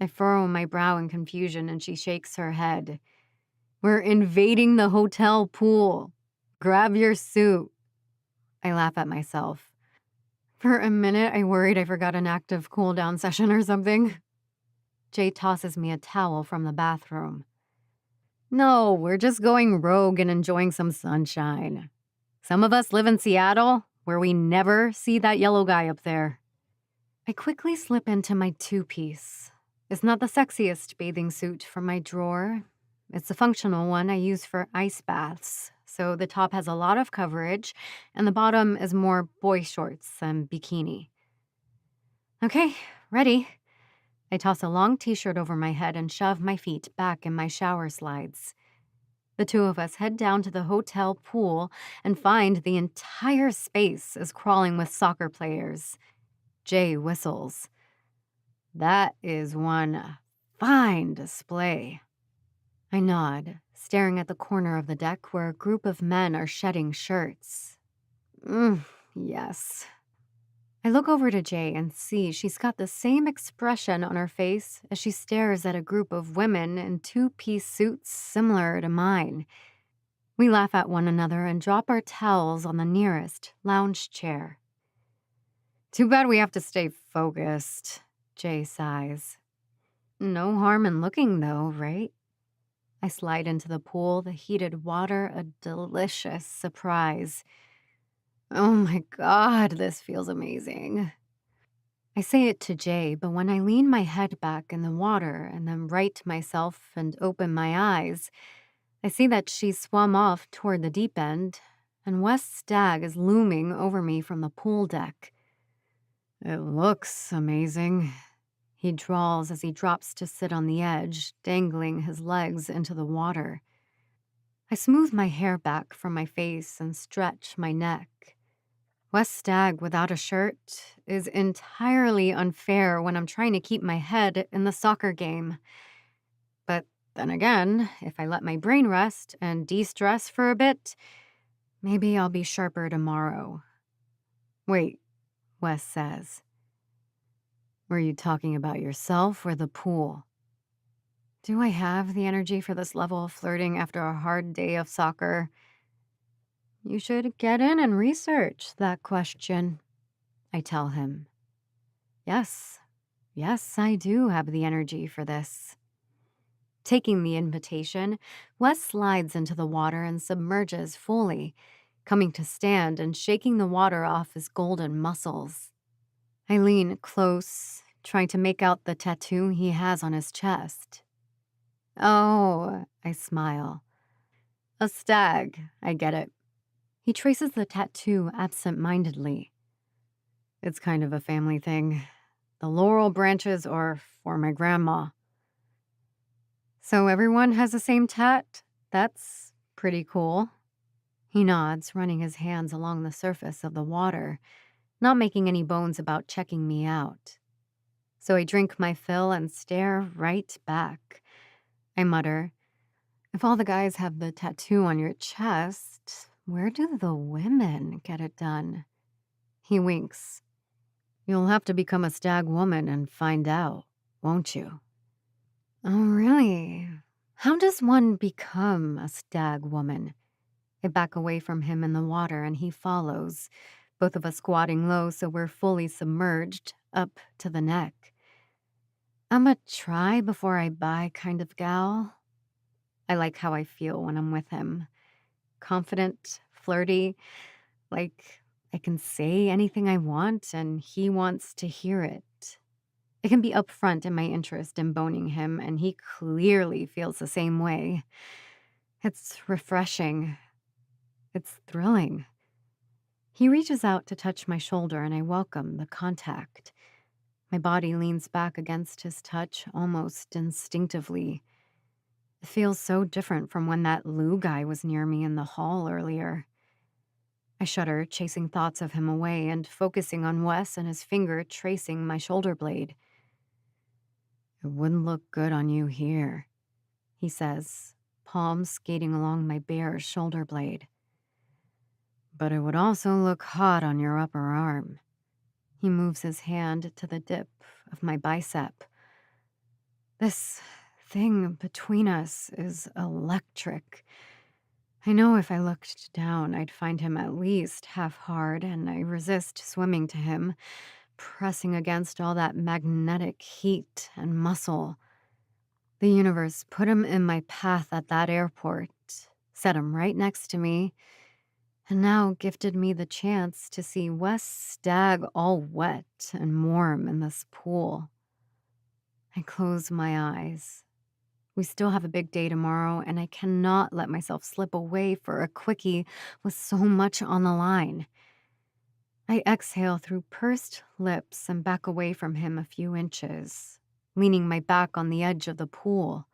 I furrow my brow in confusion and she shakes her head. We're invading the hotel pool. Grab your suit. I laugh at myself. For a minute, I worried I forgot an active cool down session or something. Jay tosses me a towel from the bathroom. No, we're just going rogue and enjoying some sunshine. Some of us live in Seattle, where we never see that yellow guy up there. I quickly slip into my two-piece. It's not the sexiest bathing suit from my drawer. It's a functional one I use for ice baths, so the top has a lot of coverage, and the bottom is more boy shorts and bikini. Okay, ready. I toss a long t-shirt over my head and shove my feet back in my shower slides. The two of us head down to the hotel pool and find the entire space is crawling with soccer players. Jay whistles. That is one fine display. I nod, staring at the corner of the deck where a group of men are shedding shirts. Yes. I look over to Jay and see she's got the same expression on her face as she stares at a group of women in two-piece suits similar to mine. We laugh at one another and drop our towels on the nearest lounge chair. Too bad we have to stay focused, Jay sighs. No harm in looking, though, right? I slide into the pool, the heated water a delicious surprise. Oh my God, this feels amazing. I say it to Jay, but when I lean my head back in the water and then right myself and open my eyes, I see that she's swum off toward the deep end, and Wes Stagg is looming over me from the pool deck. It looks amazing, he drawls as he drops to sit on the edge, dangling his legs into the water. I smooth my hair back from my face and stretch my neck. Wes Stagg without a shirt is entirely unfair when I'm trying to keep my head in the soccer game. But then again, if I let my brain rest and de-stress for a bit, maybe I'll be sharper tomorrow. Wait, Wes says. Were you talking about yourself or the pool? Do I have the energy for this level of flirting after a hard day of soccer? You should get in and research that question, I tell him. Yes, I do have the energy for this. Taking the invitation, Wes slides into the water and submerges fully, coming to stand and shaking the water off his golden muscles. I lean close, trying to make out the tattoo he has on his chest. Oh, I smile. A stag, I get it. He traces the tattoo absent-mindedly. It's kind of a family thing. The laurel branches are for my grandma. So everyone has the same tat? That's pretty cool. He nods, running his hands along the surface of the water, not making any bones about checking me out. So I drink my fill and stare right back. I mutter, if all the guys have the tattoo on your chest, where do the women get it done? He winks. You'll have to become a stag woman and find out, won't you? Oh, really? How does one become a stag woman? I back away from him in the water and he follows, both of us squatting low so we're fully submerged, up to the neck. I'm a try before I buy kind of gal. I like how I feel when I'm with him. Confident, flirty, like I can say anything I want and he wants to hear it. I can be upfront in my interest in boning him, and he clearly feels the same way. It's refreshing. It's thrilling. He reaches out to touch my shoulder, and I welcome the contact. My body leans back against his touch almost instinctively. It feels so different from when that Lou guy was near me in the hall earlier. I shudder, chasing thoughts of him away and focusing on Wes and his finger tracing my shoulder blade. It wouldn't look good on you here, he says, palms skating along my bare shoulder blade. But it would also look hot on your upper arm. He moves his hand to the dip of my bicep. This thing between us is electric. I know if I looked down, I'd find him at least half hard, and I resist swimming to him, pressing against all that magnetic heat and muscle. The universe put him in my path at that airport, set him right next to me, and now gifted me the chance to see Wes Stagg all wet and warm in this pool. I close my eyes. We still have a big day tomorrow, and I cannot let myself slip away for a quickie with so much on the line. I exhale through pursed lips and back away from him a few inches, leaning my back on the edge of the pool.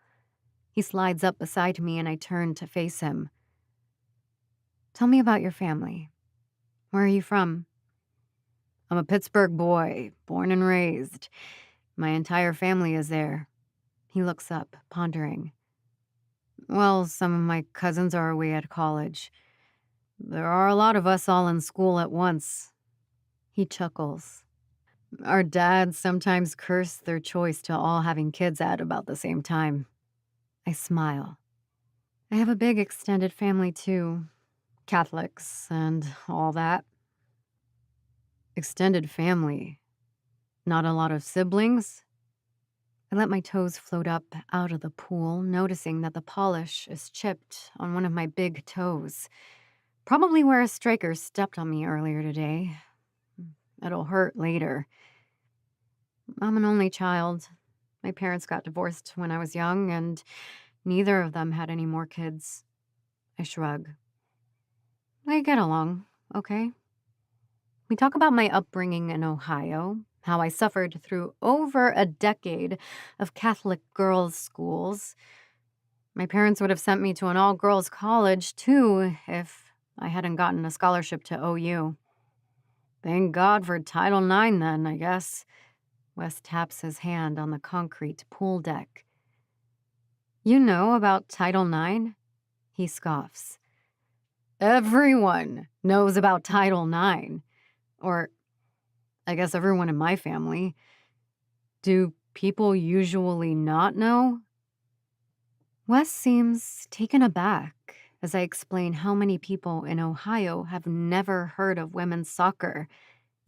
He slides up beside me, and I turn to face him. Tell me about your family. Where are you from? I'm a Pittsburgh boy, born and raised. My entire family is there. He looks up, pondering. Well, some of my cousins are away at college. There are a lot of us all in school at once. He chuckles. Our dads sometimes curse their choice to all having kids at about the same time. I smile. I have a big extended family too. Catholics and all that. Extended family. Not a lot of siblings? I let my toes float up out of the pool, noticing that the polish is chipped on one of my big toes. Probably where a striker stepped on me earlier today. It'll hurt later. I'm an only child. My parents got divorced when I was young, and neither of them had any more kids. I shrug. They get along, okay? We talk about my upbringing in Ohio, how I suffered through over a decade of Catholic girls' schools. My parents would have sent me to an all-girls college, too, if I hadn't gotten a scholarship to OU. Thank God for Title IX, then, I guess. Wes taps his hand on the concrete pool deck. You know about Title IX? He scoffs. Everyone knows about Title IX. Or, I guess everyone in my family. Do people usually not know? Wes seems taken aback as I explain how many people in Ohio have never heard of women's soccer,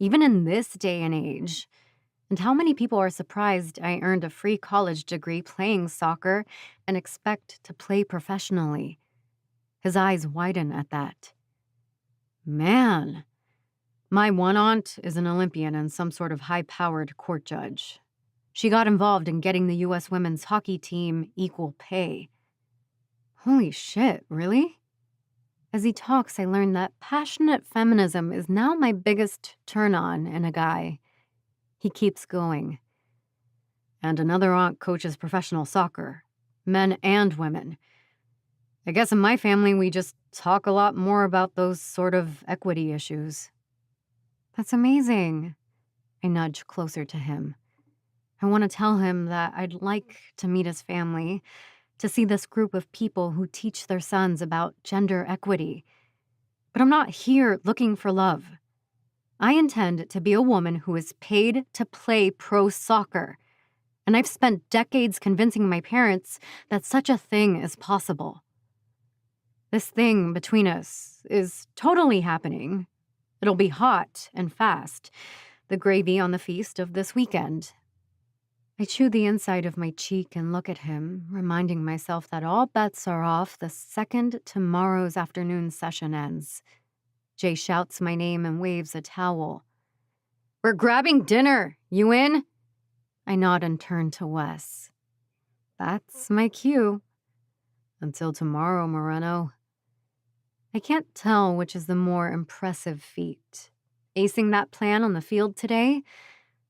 even in this day and age, and how many people are surprised I earned a free college degree playing soccer and expect to play professionally. His eyes widen at that. Man, my one aunt is an Olympian and some sort of high-powered court judge. She got involved in getting the U.S. women's hockey team equal pay. Holy shit, really? As he talks, I learn that passionate feminism is now my biggest turn-on in a guy. He keeps going. And another aunt coaches professional soccer, men and women. I guess in my family, we just talk a lot more about those sort of equity issues. That's amazing. I nudge closer to him. I want to tell him that I'd like to meet his family, to see this group of people who teach their sons about gender equity. But I'm not here looking for love. I intend to be a woman who is paid to play pro soccer, and I've spent decades convincing my parents that such a thing is possible. This thing between us is totally happening. It'll be hot and fast, the gravy on the feast of this weekend. I chew the inside of my cheek and look at him, reminding myself that all bets are off the second tomorrow's afternoon session ends. Jay shouts my name and waves a towel. "We're grabbing dinner. You in?" I nod and turn to Wes. That's my cue. Until tomorrow, Moreno. I can't tell which is the more impressive feat. Acing that plan on the field today,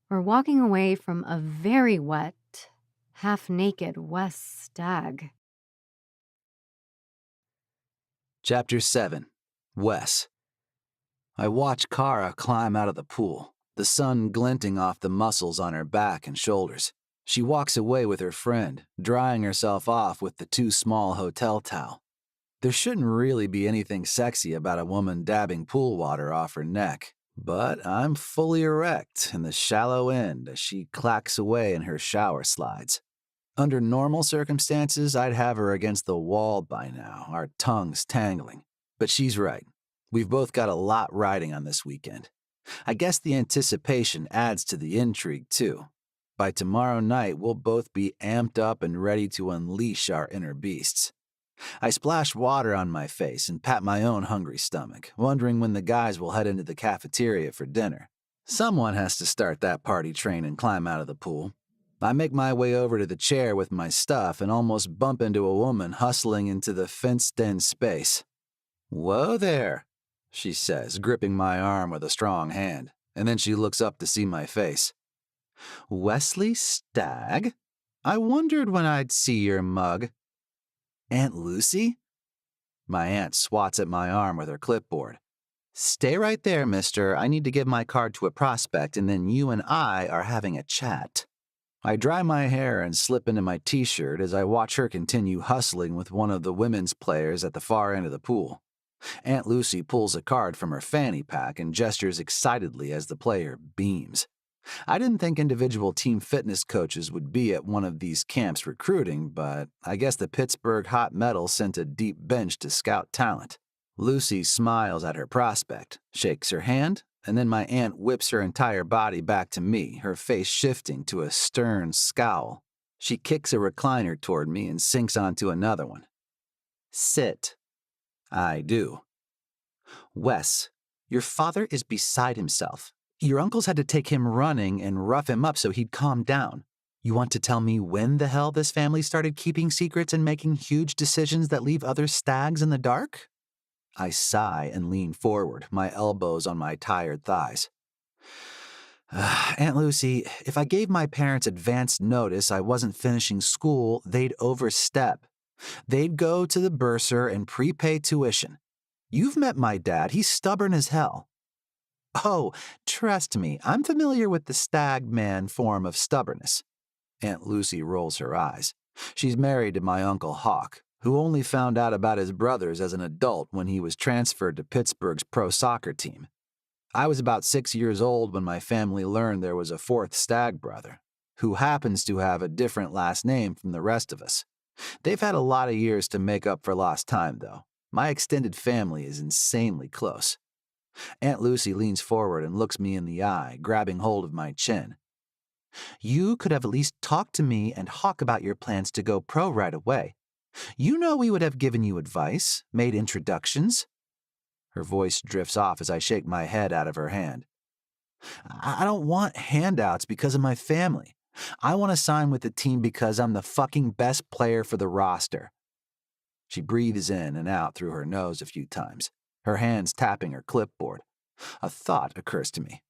or walking away from a very wet, half-naked Wes Stag. Chapter 7. Wes. I watch Kara climb out of the pool, the sun glinting off the muscles on her back and shoulders. She walks away with her friend, drying herself off with the too small hotel towel. There shouldn't really be anything sexy about a woman dabbing pool water off her neck, but I'm fully erect in the shallow end as she clacks away in her shower slides. Under normal circumstances, I'd have her against the wall by now, our tongues tangling. But she's right. We've both got a lot riding on this weekend. I guess the anticipation adds to the intrigue, too. By tomorrow night, we'll both be amped up and ready to unleash our inner beasts. I splash water on my face and pat my own hungry stomach, wondering when the guys will head into the cafeteria for dinner. Someone has to start that party train and climb out of the pool. I make my way over to the chair with my stuff and almost bump into a woman hustling into the fenced-in space. "Whoa there," she says, gripping my arm with a strong hand, and then she looks up to see my face. "Wesley Stagg? I wondered when I'd see your mug." "Aunt Lucy?" My aunt swats at my arm with her clipboard. "Stay right there, mister. I need to give my card to a prospect, and then you and I are having a chat." I dry my hair and slip into my t-shirt as I watch her continue hustling with one of the women's players at the far end of the pool. Aunt Lucy pulls a card from her fanny pack and gestures excitedly as the player beams. I didn't think individual team fitness coaches would be at one of these camps recruiting, but I guess the Pittsburgh Hot Metal sent a deep bench to scout talent. Lucy smiles at her prospect, shakes her hand, and then my aunt whips her entire body back to me, her face shifting to a stern scowl. She kicks a recliner toward me and sinks onto another one. "Sit." I do. "Wes, your father is beside himself. Your uncles had to take him running and rough him up so he'd calm down. You want to tell me when the hell this family started keeping secrets and making huge decisions that leave other stags in the dark?" I sigh and lean forward, my elbows on my tired thighs. "Aunt Lucy, if I gave my parents advance notice I wasn't finishing school, they'd overstep. They'd go to the bursar and prepay tuition. You've met my dad. He's stubborn as hell." "Oh, trust me, I'm familiar with the stag man form of stubbornness." Aunt Lucy rolls her eyes. She's married to my Uncle Hawk, who only found out about his brothers as an adult when he was transferred to Pittsburgh's pro soccer team. I was about 6 years old when my family learned there was a fourth Stag brother, who happens to have a different last name from the rest of us. They've had a lot of years to make up for lost time, though. My extended family is insanely close. Aunt Lucy leans forward and looks me in the eye, grabbing hold of my chin. "You could have at least talked to me and Hawk about your plans to go pro right away. You know we would have given you advice, made introductions." Her voice drifts off as I shake my head out of her hand. "I don't want handouts because of my family. I want to sign with the team because I'm the fucking best player for the roster." She breathes in and out through her nose a few times, her hands tapping her clipboard. A thought occurs to me.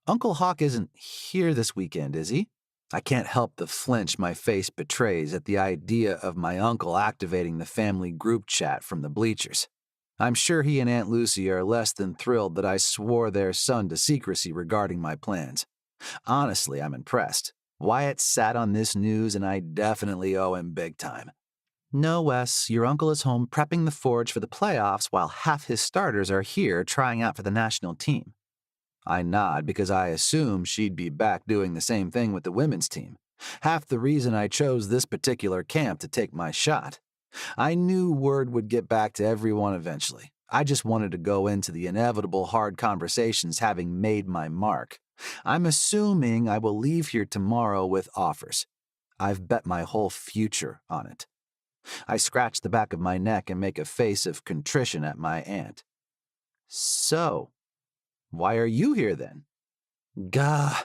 "Uncle Hawk isn't here this weekend, is he?" I can't help the flinch my face betrays at the idea of my uncle activating the family group chat from the bleachers. I'm sure he and Aunt Lucy are less than thrilled that I swore their son to secrecy regarding my plans. Honestly, I'm impressed. Wyatt sat on this news and I definitely owe him big time. "No, Wes, your uncle is home prepping the forge for the playoffs while half his starters are here trying out for the national team." I nod because I assume she'd be back doing the same thing with the women's team. Half the reason I chose this particular camp to take my shot. I knew word would get back to everyone eventually. I just wanted to go into the inevitable hard conversations having made my mark. I'm assuming I will leave here tomorrow with offers. I've bet my whole future on it. I scratch the back of my neck and make a face of contrition at my aunt. So, why are you here then? Gah.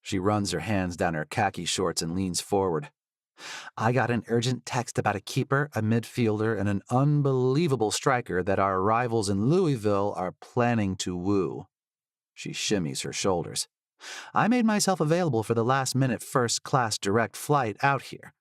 She runs her hands down her khaki shorts and leans forward. I got an urgent text about a keeper, a midfielder, and an unbelievable striker that our rivals in Louisville are planning to woo. She shimmies her shoulders. I made myself available for the last-minute first-class direct flight out here.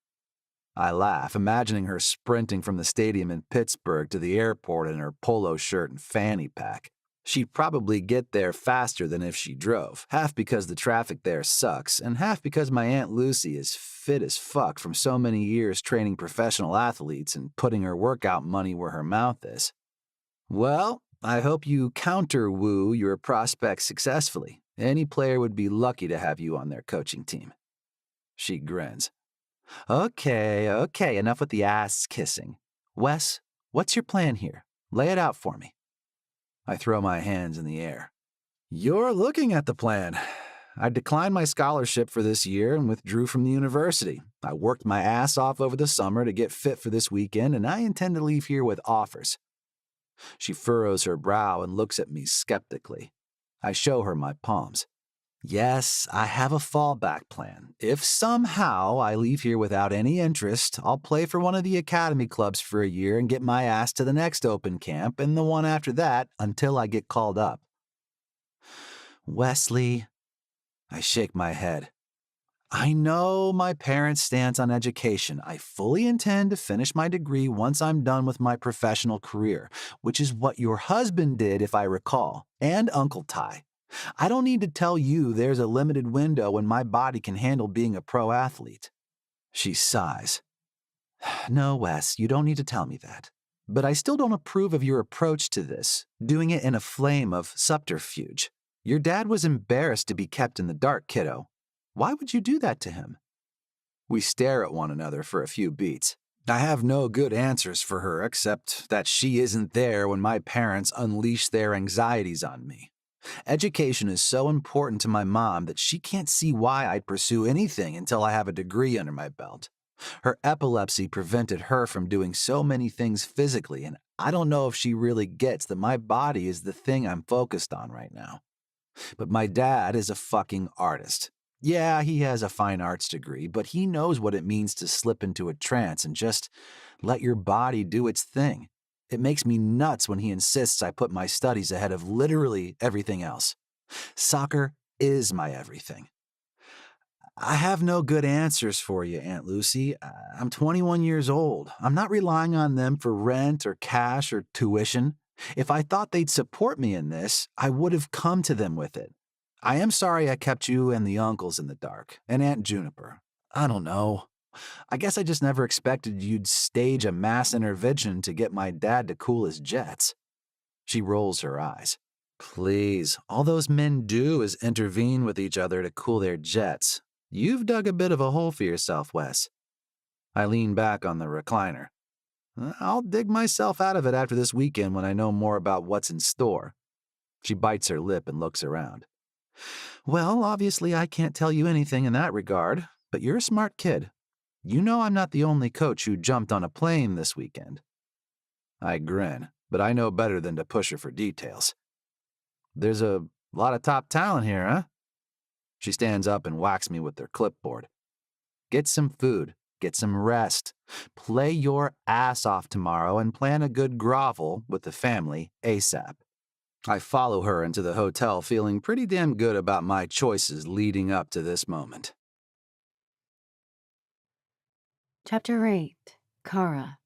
I laugh, imagining her sprinting from the stadium in Pittsburgh to the airport in her polo shirt and fanny pack. She'd probably get there faster than if she drove, half because the traffic there sucks, and half because my Aunt Lucy is fit as fuck from so many years training professional athletes and putting her workout money where her mouth is. Well, I hope you counter-woo your prospects successfully. Any player would be lucky to have you on their coaching team. She grins. Okay, enough with the ass kissing. Wes, what's your plan here? Lay it out for me. I throw my hands in the air. You're looking at the plan. I declined my scholarship for this year and withdrew from the university. I worked my ass off over the summer to get fit for this weekend, and I intend to leave here with offers. She furrows her brow and looks at me skeptically. I show her my palms. Yes, I have a fallback plan. If somehow I leave here without any interest, I'll play for one of the academy clubs for a year and get my ass to the next open camp and the one after that until I get called up. Wesley, I shake my head. I know my parents' stance on education. I fully intend to finish my degree once I'm done with my professional career, which is what your husband did, if I recall, and Uncle Ty. I don't need to tell you there's a limited window when my body can handle being a pro athlete. She sighs. No, Wes, you don't need to tell me that. But I still don't approve of your approach to this, doing it in a flame of subterfuge. Your dad was embarrassed to be kept in the dark, kiddo. Why would you do that to him? We stare at one another for a few beats. I have no good answers for her except that she isn't there when my parents unleash their anxieties on me. Education is so important to my mom that she can't see why I'd pursue anything until I have a degree under my belt. Her epilepsy prevented her from doing so many things physically, and I don't know if she really gets that my body is the thing I'm focused on right now. But my dad is a fucking artist. Yeah, he has a fine arts degree, but he knows what it means to slip into a trance and just let your body do its thing. It makes me nuts when he insists I put my studies ahead of literally everything else. Soccer is my everything. I have no good answers for you, Aunt Lucy. I'm 21 years old. I'm not relying on them for rent or cash or tuition. If I thought they'd support me in this, I would have come to them with it. I am sorry I kept you and the uncles in the dark, and Aunt Juniper. I don't know. I guess I just never expected you'd stage a mass intervention to get my dad to cool his jets. She rolls her eyes. Please, all those men do is intervene with each other to cool their jets. You've dug a bit of a hole for yourself, Wes. I lean back on the recliner. I'll dig myself out of it after this weekend when I know more about what's in store. She bites her lip and looks around. Well, obviously I can't tell you anything in that regard, but you're a smart kid. You know I'm not the only coach who jumped on a plane this weekend. I grin, but I know better than to push her for details. There's a lot of top talent here, huh? She stands up and whacks me with her clipboard. Get some food, get some rest, play your ass off tomorrow and plan a good grovel with the family ASAP. I follow her into the hotel feeling pretty damn good about my choices leading up to this moment. Chapter 8. Kara.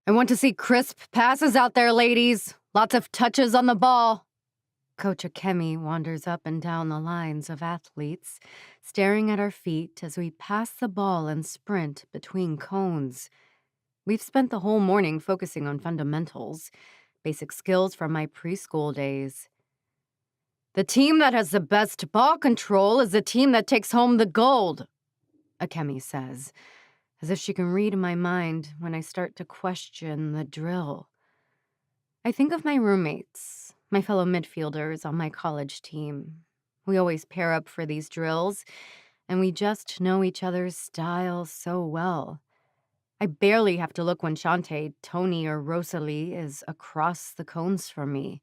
I want to see crisp passes out there, ladies. Lots of touches on the ball. Coach Akemi wanders up and down the lines of athletes, staring at our feet as we pass the ball and sprint between cones. We've spent the whole morning focusing on fundamentals, basic skills from my preschool days. The team that has the best ball control is the team that takes home the gold, Akemi says, as if she can read my mind when I start to question the drill. I think of my roommates, my fellow midfielders on my college team. We always pair up for these drills, and we just know each other's style so well. I barely have to look when Shantae, Tony, or Rosalie is across the cones from me.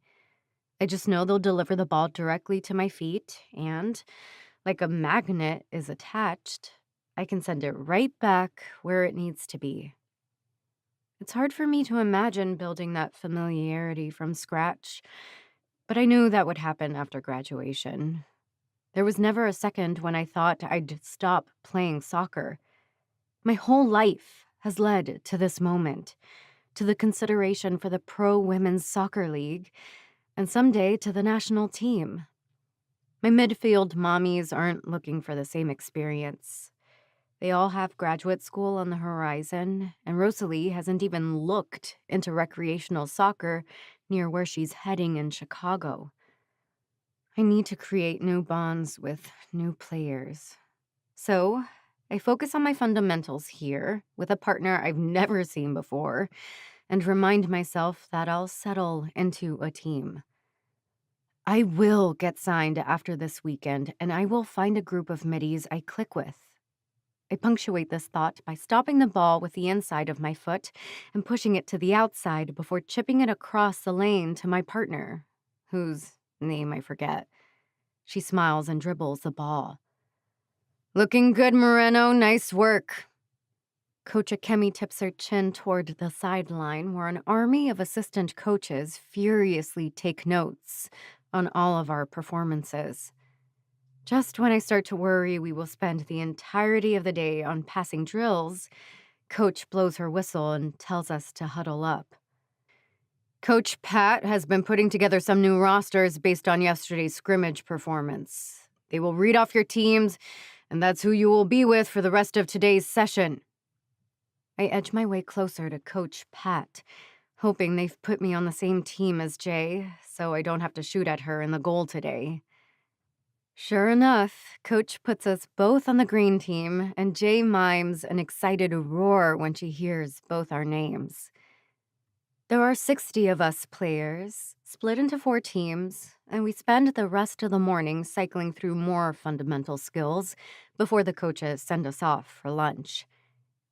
I just know they'll deliver the ball directly to my feet, and, like a magnet is attached, I can send it right back where it needs to be. It's hard for me to imagine building that familiarity from scratch, but I knew that would happen after graduation. There was never a second when I thought I'd stop playing soccer. My whole life has led to this moment, to the consideration for the Pro Women's Soccer League, and someday to the national team. My midfield mommies aren't looking for the same experience. They all have graduate school on the horizon, and Rosalie hasn't even looked into recreational soccer near where she's heading in Chicago. I need to create new bonds with new players. So, I focus on my fundamentals here with a partner I've never seen before and remind myself that I'll settle into a team. I will get signed after this weekend, and I will find a group of middies I click with. I punctuate this thought by stopping the ball with the inside of my foot and pushing it to the outside before chipping it across the lane to my partner, whose name I forget. She smiles and dribbles the ball. "Looking good, Moreno. Nice work." Coach Akemi tips her chin toward the sideline where an army of assistant coaches furiously take notes on all of our performances. Just when I start to worry we will spend the entirety of the day on passing drills, Coach blows her whistle and tells us to huddle up. Coach Pat has been putting together some new rosters based on yesterday's scrimmage performance. They will read off your teams, and that's who you will be with for the rest of today's session. I edge my way closer to Coach Pat, hoping they've put me on the same team as Jay, so I don't have to shoot at her in the goal today. Sure enough, Coach puts us both on the green team, and Jay mimes an excited roar when she hears both our names. There are 60 of us players, split into 4 teams, and we spend the rest of the morning cycling through more fundamental skills before the coaches send us off for lunch.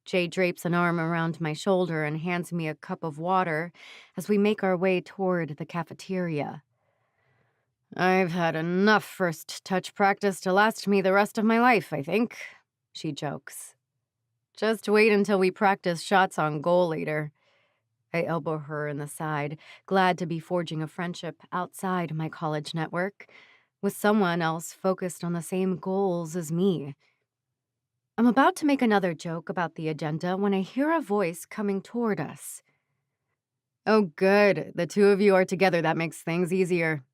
Jay drapes an arm around my shoulder and hands me a cup of water as we make our way toward the cafeteria. "I've had enough first touch practice to last me the rest of my life, I think," she jokes. "Just wait until we practice shots on goal later." I elbow her in the side, glad to be forging a friendship outside my college network, with someone else focused on the same goals as me. I'm about to make another joke about the agenda when I hear a voice coming toward us. "Oh, good. The two of you are together. That makes things easier."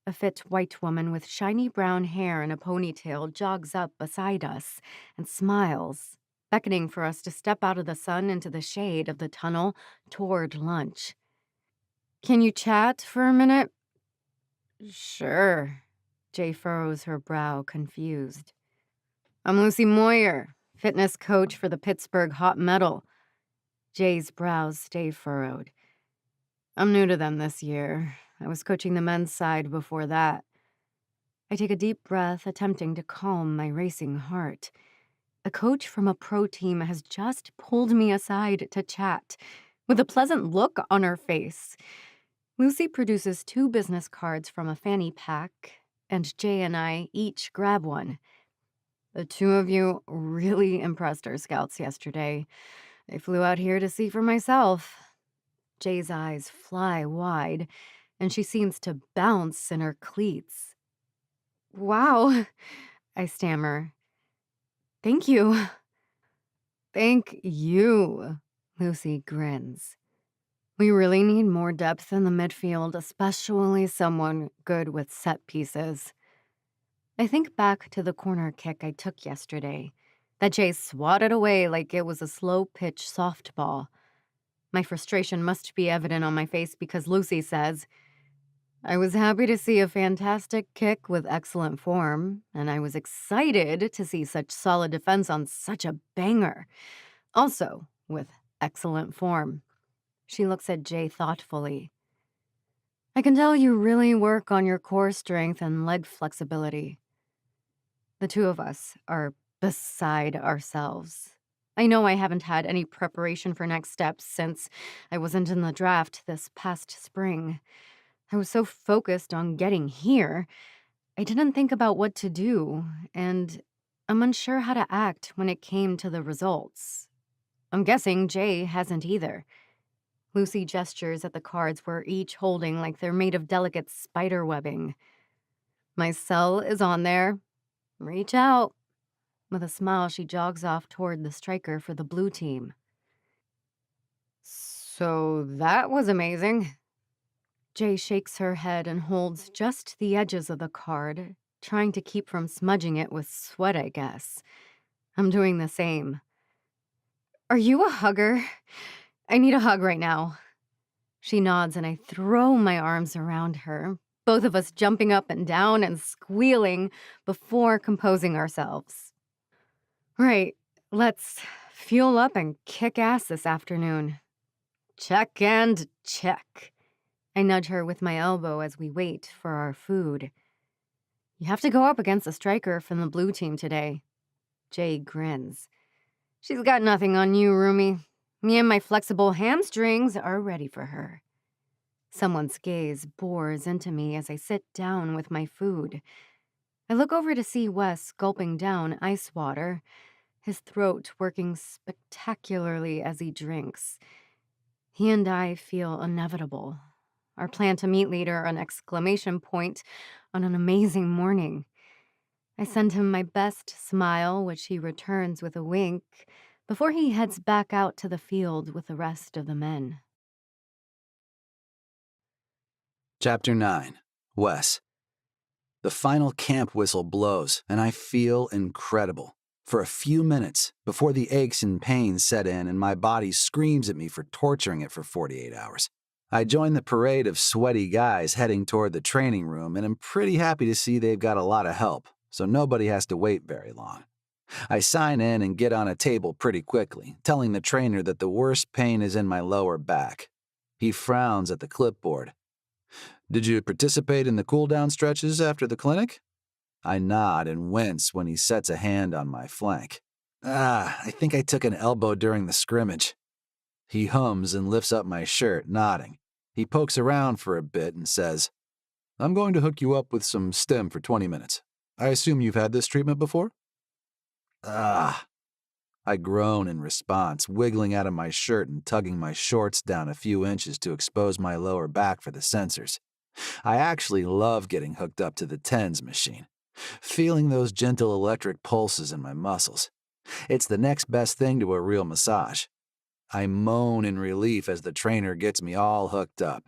A fit white woman with shiny brown hair and a ponytail jogs up beside us and smiles, beckoning for us to step out of the sun into the shade of the tunnel toward lunch. "Can you chat for a minute?" "Sure." Jay furrows her brow, confused. "I'm Lucy Moyer, fitness coach for the Pittsburgh Hot Metal." Jay's brows stay furrowed. "I'm new to them this year. I was coaching the men's side before that." I take a deep breath, attempting to calm my racing heart. A coach from a pro team has just pulled me aside to chat, with a pleasant look on her face. Lucy produces 2 business cards from a fanny pack, and Jay and I each grab one. "The two of you really impressed our scouts yesterday. I flew out here to see for myself." Jay's eyes fly wide, and she seems to bounce in her cleats. "Wow," I stammer. "Thank you." "Thank you," Lucy grins. "We really need more depth in the midfield, especially someone good with set pieces." I think back to the corner kick I took yesterday, that Jay swatted away like it was a slow-pitch softball. My frustration must be evident on my face because Lucy says, I was happy to see a fantastic kick with excellent form, and I was excited to see such solid defense on such a banger. Also, with excellent form. She looks at Jay thoughtfully. I can tell you really work on your core strength and leg flexibility. The two of us are beside ourselves. I know I haven't had any preparation for next steps since I wasn't in the draft this past spring. I was so focused on getting here, I didn't think about what to do, and I'm unsure how to act when it came to the results. I'm guessing Jay hasn't either. Lucy gestures at the cards we're each holding like they're made of delicate spider webbing. My cell is on there. Reach out. With a smile, she jogs off toward the striker for the blue team. So that was amazing. Jay shakes her head and holds just the edges of the card, trying to keep from smudging it with sweat, I guess. I'm doing the same. Are you a hugger? I need a hug right now. She nods and I throw my arms around her, both of us jumping up and down and squealing before composing ourselves. Right, let's fuel up and kick ass this afternoon. Check and check. I nudge her with my elbow as we wait for our food. You have to go up against a striker from the blue team today. Jay grins. She's got nothing on you, Rumi. Me and my flexible hamstrings are ready for her. Someone's gaze bores into me as I sit down with my food. I look over to see Wes gulping down ice water, his throat working spectacularly as he drinks. He and I feel inevitable. Our plan to meet later an exclamation point on an amazing morning. I send him my best smile, which he returns with a wink, before he heads back out to the field with the rest of the men. Chapter 9. Wes. The final camp whistle blows, and I feel incredible. For a few minutes, before the aches and pains set in and my body screams at me for torturing it for 48 hours. I join the parade of sweaty guys heading toward the training room, and I'm pretty happy to see they've got a lot of help, so nobody has to wait very long. I sign in and get on a table pretty quickly, telling the trainer that the worst pain is in my lower back. He frowns at the clipboard. Did you participate in the cool-down stretches after the clinic? I nod and wince when he sets a hand on my flank. I think I took an elbow during the scrimmage. He hums and lifts up my shirt, nodding. He pokes around for a bit and says, I'm going to hook you up with some stim for 20 minutes. I assume you've had this treatment before? I groan in response, wiggling out of my shirt and tugging my shorts down a few inches to expose my lower back for the sensors. I actually love getting hooked up to the TENS machine, feeling those gentle electric pulses in my muscles. It's the next best thing to a real massage. I moan in relief as the trainer gets me all hooked up.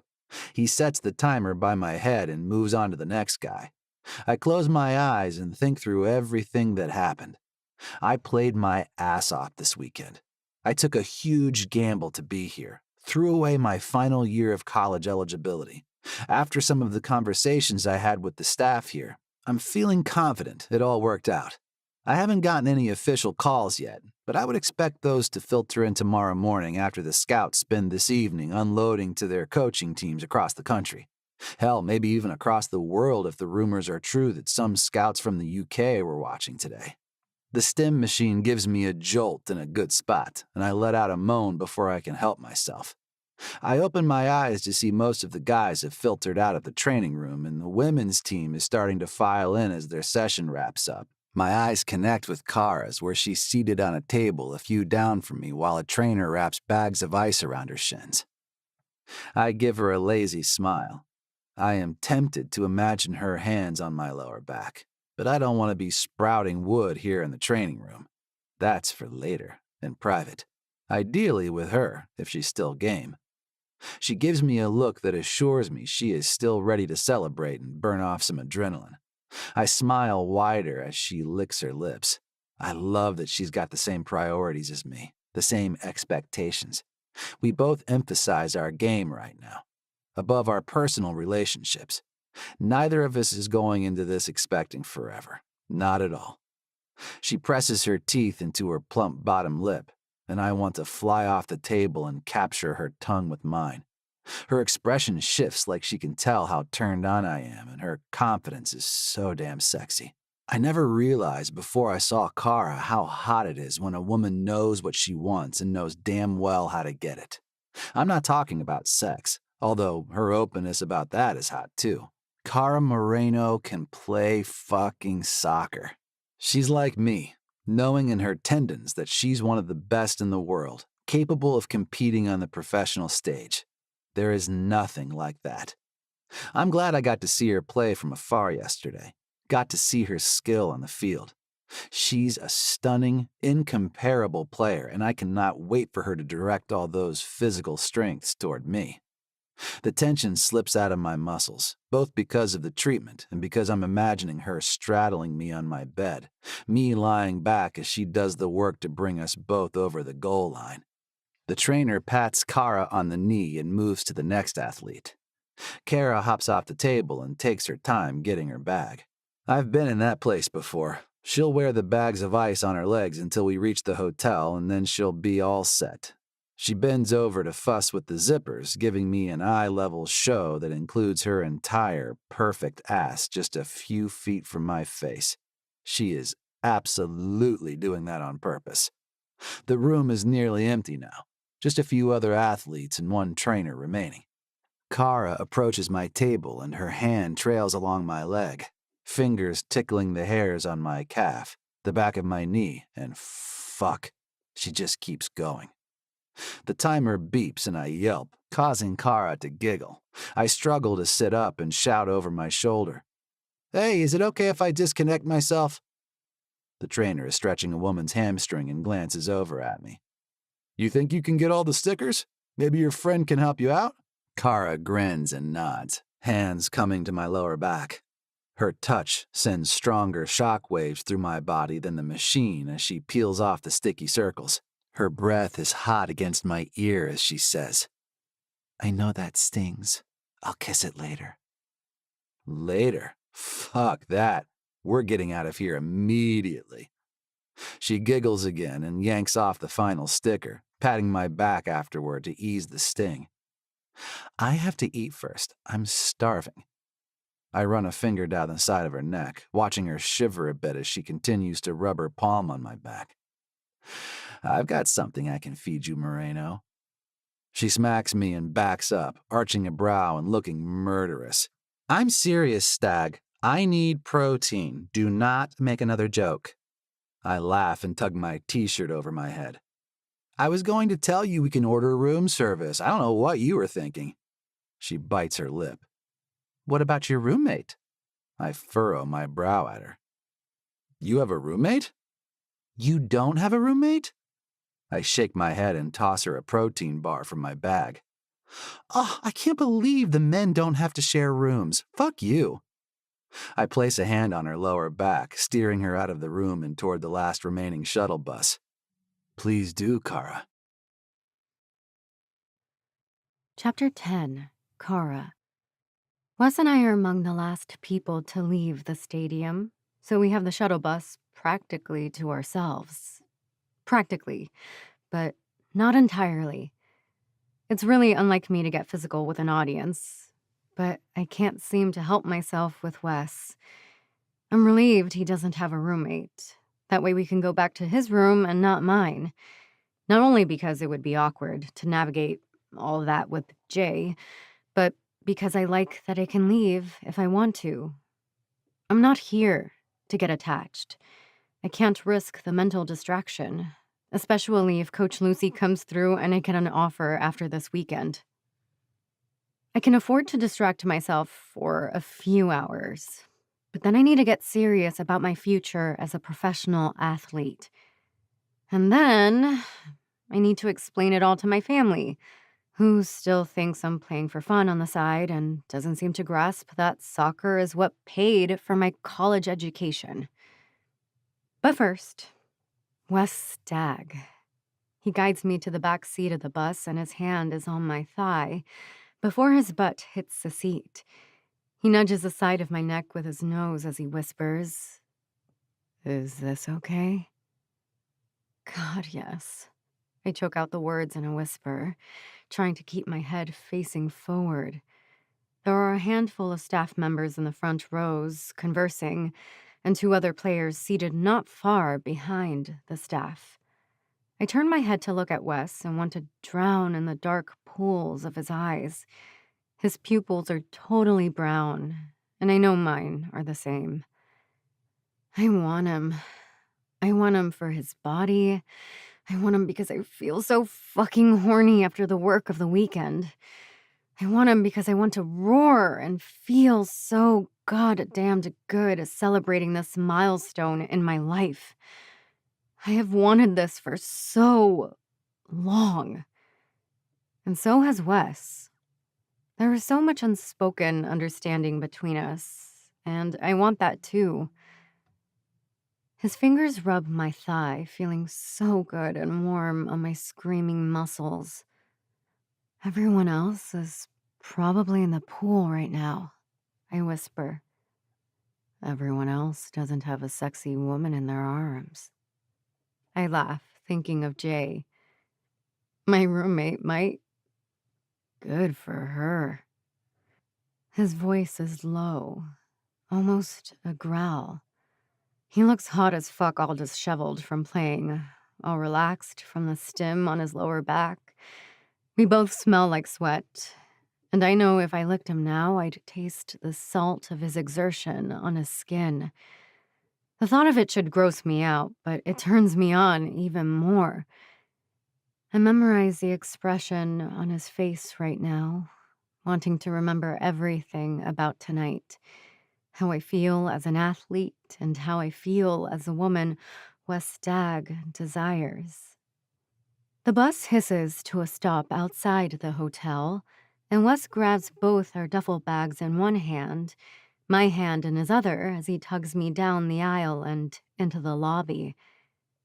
He sets the timer by my head and moves on to the next guy. I close my eyes and think through everything that happened. I played my ass off this weekend. I took a huge gamble to be here, threw away my final year of college eligibility. After some of the conversations I had with the staff here, I'm feeling confident it all worked out. I haven't gotten any official calls yet, but I would expect those to filter in tomorrow morning after the scouts spend this evening unloading to their coaching teams across the country. Hell, maybe even across the world if the rumors are true that some scouts from the UK were watching today. The stim machine gives me a jolt in a good spot, and I let out a moan before I can help myself. I open my eyes to see most of the guys have filtered out of the training room, and the women's team is starting to file in as their session wraps up. My eyes connect with Kara's, where she's seated on a table a few down from me while a trainer wraps bags of ice around her shins. I give her a lazy smile. I am tempted to imagine her hands on my lower back, but I don't want to be sprouting wood here in the training room. That's for later, in private. Ideally with her, if she's still game. She gives me a look that assures me she is still ready to celebrate and burn off some adrenaline. I smile wider as she licks her lips. I love that she's got the same priorities as me, the same expectations. We both emphasize our game right now. above our personal relationships. Neither of us is going into this expecting forever. Not at all. She presses her teeth into her plump bottom lip, and I want to fly off the table and capture her tongue with mine. Her expression shifts like she can tell how turned on I am, and her confidence is so damn sexy. I never realized before I saw Kara how hot it is when a woman knows what she wants and knows damn well how to get it. I'm not talking about sex, although her openness about that is hot too. Cara Moreno can play fucking soccer. She's like me, knowing in her tendons that she's one of the best in the world, capable of competing on the professional stage. There is nothing like that. I'm glad I got to see her play from afar yesterday. Got to see her skill on the field. She's a stunning, incomparable player, and I cannot wait for her to direct all those physical strengths toward me. The tension slips out of my muscles, both because of the treatment and because I'm imagining her straddling me on my bed, me lying back as she does the work to bring us both over the goal line. The trainer pats Kara on the knee and moves to the next athlete. Kara hops off the table and takes her time getting her bag. I've been in that place before. She'll wear the bags of ice on her legs until we reach the hotel, and then she'll be all set. She bends over to fuss with the zippers, giving me an eye-level show that includes her entire perfect ass just a few feet from my face. She is absolutely doing that on purpose. The room is nearly empty now. Just a few other athletes and one trainer remaining. Kara approaches my table and her hand trails along my leg, fingers tickling the hairs on my calf, the back of my knee, and fuck, she just keeps going. The timer beeps and I yelp, causing Kara to giggle. I struggle to sit up and shout over my shoulder. Hey, is it okay if I disconnect myself? The trainer is stretching a woman's hamstring and glances over at me. You think you can get all the stickers? Maybe your friend can help you out? Kara grins and nods, hands coming to my lower back. Her touch sends stronger shock waves through my body than the machine as she peels off the sticky circles. Her breath is hot against my ear as she says, I know that stings. I'll kiss it later. Later? Fuck that. We're getting out of here immediately. She giggles again and yanks off the final sticker, patting my back afterward to ease the sting. I have to eat first. I'm starving. I run a finger down the side of her neck, watching her shiver a bit as she continues to rub her palm on my back. I've got something I can feed you, Moreno. She smacks me and backs up, arching a brow and looking murderous. I'm serious, Stag. I need protein. Do not make another joke. I laugh and tug my t-shirt over my head. I was going to tell you we can order room service. I don't know what you were thinking. She bites her lip. What about your roommate? I furrow my brow at her. You have a roommate? You don't have a roommate? I shake my head and toss her a protein bar from my bag. Oh, I can't believe the men don't have to share rooms. Fuck you. I place a hand on her lower back, steering her out of the room and toward the last remaining shuttle bus. Please do, Kara. Chapter 10, Kara. Wes and I are among the last people to leave the stadium, so we have the shuttle bus practically to ourselves. Practically, but not entirely. It's really unlike me to get physical with an audience, but I can't seem to help myself with Wes. I'm relieved he doesn't have a roommate. That way we can go back to his room and not mine. Not only because it would be awkward to navigate all that with Jay, but because I like that I can leave if I want to. I'm not here to get attached. I can't risk the mental distraction, especially if Coach Lucy comes through and I get an offer after this weekend. I can afford to distract myself for a few hours, but then I need to get serious about my future as a professional athlete. And then I need to explain it all to my family, who still thinks I'm playing for fun on the side and doesn't seem to grasp that soccer is what paid for my college education. But first, Wes Stagg. He guides me to the back seat of the bus and his hand is on my thigh, Before his butt hits the seat, he nudges the side of my neck with his nose as he whispers, "Is this okay?" God, yes. I choke out the words in a whisper, trying to keep my head facing forward. There are a handful of staff members in the front rows conversing, and two other players seated not far behind the staff. I turn my head to look at Wes and want to drown in the dark pools of his eyes. His pupils are totally brown, and I know mine are the same. I want him. I want him for his body. I want him because I feel so fucking horny after the work of the weekend. I want him because I want to roar and feel so goddamned good celebrating this milestone in my life. I have wanted this for so long. And so has Wes. There is so much unspoken understanding between us, and I want that too. His fingers rub my thigh, feeling so good and warm on my screaming muscles. Everyone else is probably in the pool right now, I whisper. Everyone else doesn't have a sexy woman in their arms. I laugh, thinking of Jay. My roommate might. Good for her. His voice is low, almost a growl. He looks hot as fuck, all disheveled from playing, all relaxed from the stim on his lower back. We both smell like sweat, and I know if I licked him now, I'd taste the salt of his exertion on his skin. The thought of it should gross me out, but it turns me on even more. I memorize the expression on his face right now, wanting to remember everything about tonight. How I feel as an athlete and how I feel as a woman Wes Stag desires. The bus hisses to a stop outside the hotel, and Wes grabs both our duffel bags in one hand, my hand in his other as he tugs me down the aisle and into the lobby.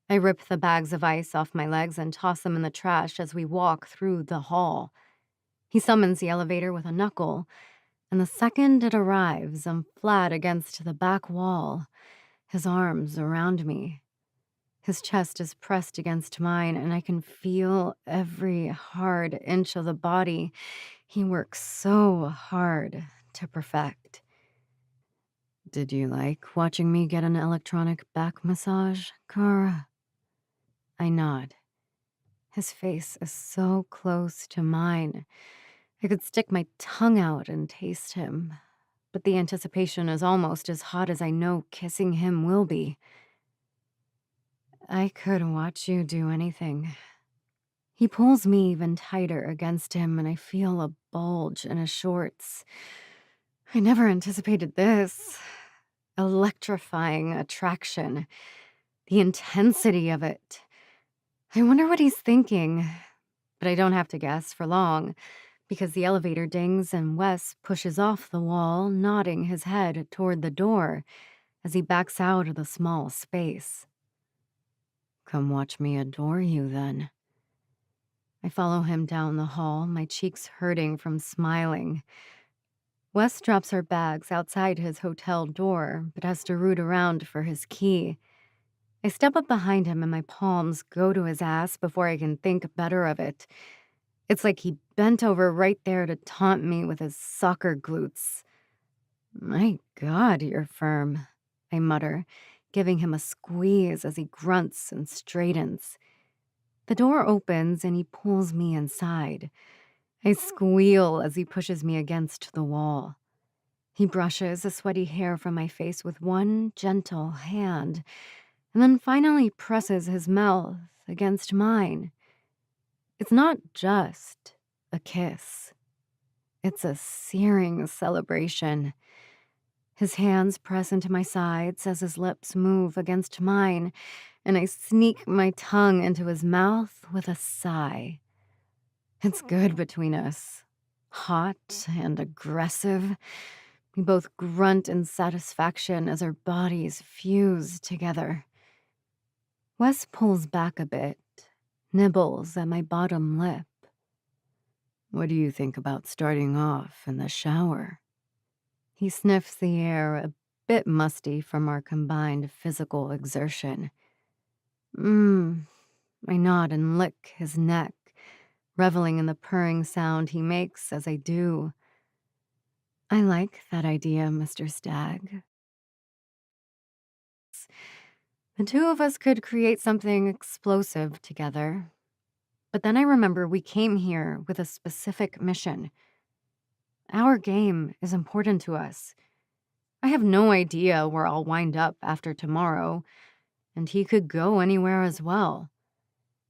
I rip the bags of ice off my legs and toss them in the trash as we walk through the hall. He summons the elevator with a knuckle, and the second it arrives, I'm flat against the back wall, his arms around me. His chest is pressed against mine, and I can feel every hard inch of the body he works so hard to perfect. Did you like watching me get an electronic back massage, Cara? I nod. His face is so close to mine. I could stick my tongue out and taste him, but the anticipation is almost as hot as I know kissing him will be. I could watch you do anything. He pulls me even tighter against him, and I feel a bulge in his shorts. I never anticipated this. Electrifying attraction. The intensity of it. I wonder what he's thinking, but I don't have to guess for long, because the elevator dings and Wes pushes off the wall, nodding his head toward the door as he backs out of the small space. Come watch me adore you, then. I follow him down the hall, my cheeks hurting from smiling. Wes drops our bags outside his hotel door, but has to root around for his key. I step up behind him and my palms go to his ass before I can think better of it. It's like he bent over right there to taunt me with his soccer glutes. My God, you're firm, I mutter, giving him a squeeze as he grunts and straightens. The door opens and he pulls me inside. I squeal as he pushes me against the wall. He brushes the sweaty hair from my face with one gentle hand, and then finally presses his mouth against mine. It's not just a kiss. It's a searing celebration. His hands press into my sides as his lips move against mine, and I sneak my tongue into his mouth with a sigh. It's good between us. Hot and aggressive. We both grunt in satisfaction as our bodies fuse together. Wes pulls back a bit, nibbles at my bottom lip. What do you think about starting off in the shower? He sniffs the air, a bit musty from our combined physical exertion. I nod and lick his neck, reveling in the purring sound he makes as I do. I like that idea, Mr. Stag. The two of us could create something explosive together. But then I remember we came here with a specific mission. Our game is important to us. I have no idea where I'll wind up after tomorrow, and he could go anywhere as well.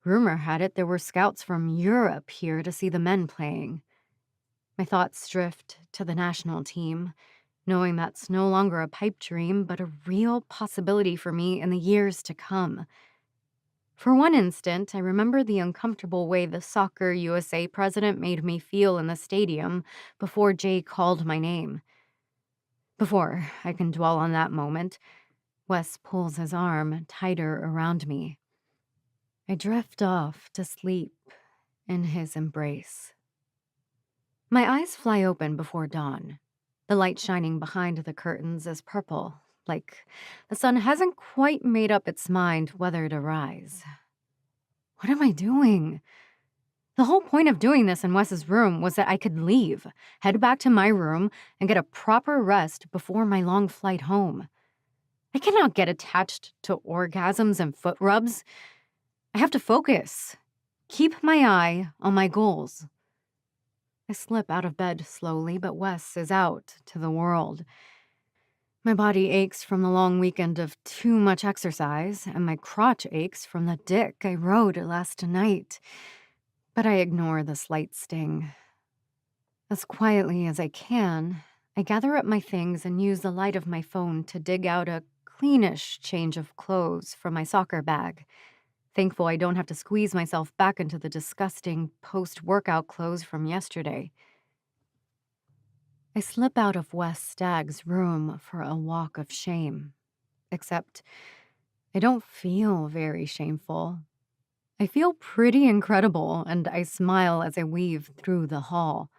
Rumor had it there were scouts from Europe here to see the men playing. My thoughts drift to the national team, knowing that's no longer a pipe dream, but a real possibility for me in the years to come. For one instant, I remember the uncomfortable way the Soccer USA president made me feel in the stadium before Jay called my name. Before I can dwell on that moment, Wes pulls his arm tighter around me. I drift off to sleep in his embrace. My eyes fly open before dawn. The light shining behind the curtains is purple, like the sun hasn't quite made up its mind whether to rise. What am I doing? The whole point of doing this in Wes's room was that I could leave, head back to my room, and get a proper rest before my long flight home. I cannot get attached to orgasms and foot rubs. I have to focus. Keep my eye on my goals. I slip out of bed slowly, but Wes is out to the world. My body aches from the long weekend of too much exercise, and my crotch aches from the dick I rode last night. But I ignore the slight sting. As quietly as I can, I gather up my things and use the light of my phone to dig out a cleanish change of clothes from my soccer bag. Thankful I don't have to squeeze myself back into the disgusting post-workout clothes from yesterday. I slip out of Wes Stagg's room for a walk of shame. Except, I don't feel very shameful. I feel pretty incredible, and I smile as I weave through the hall.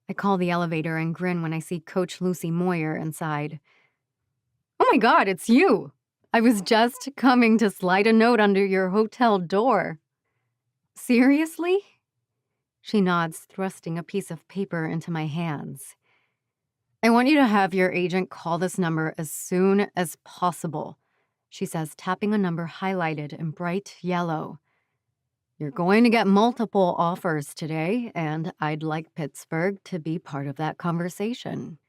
I call the elevator and grin when I see Coach Lucy Moyer inside. Oh my God, it's you! I was just coming to slide a note under your hotel door. Seriously? She nods, thrusting a piece of paper into my hands. I want you to have your agent call this number as soon as possible, she says, tapping a number highlighted in bright yellow. You're going to get multiple offers today, and I'd like Pittsburgh to be part of that conversation.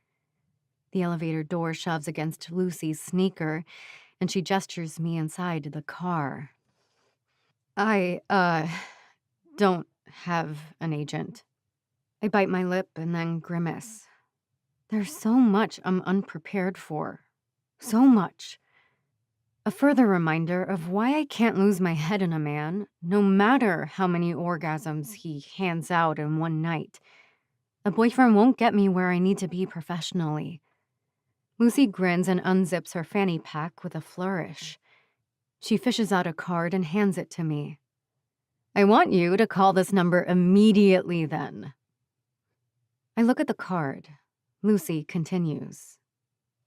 The elevator door shoves against Lucy's sneaker, and she gestures me inside the car. I, don't have an agent. I bite my lip and then grimace. There's so much I'm unprepared for. So much. A further reminder of why I can't lose my head in a man, no matter how many orgasms he hands out in one night. A boyfriend won't get me where I need to be professionally. Lucy grins and unzips her fanny pack with a flourish. She fishes out a card and hands it to me. I want you to call this number immediately then. I look at the card. Lucy continues.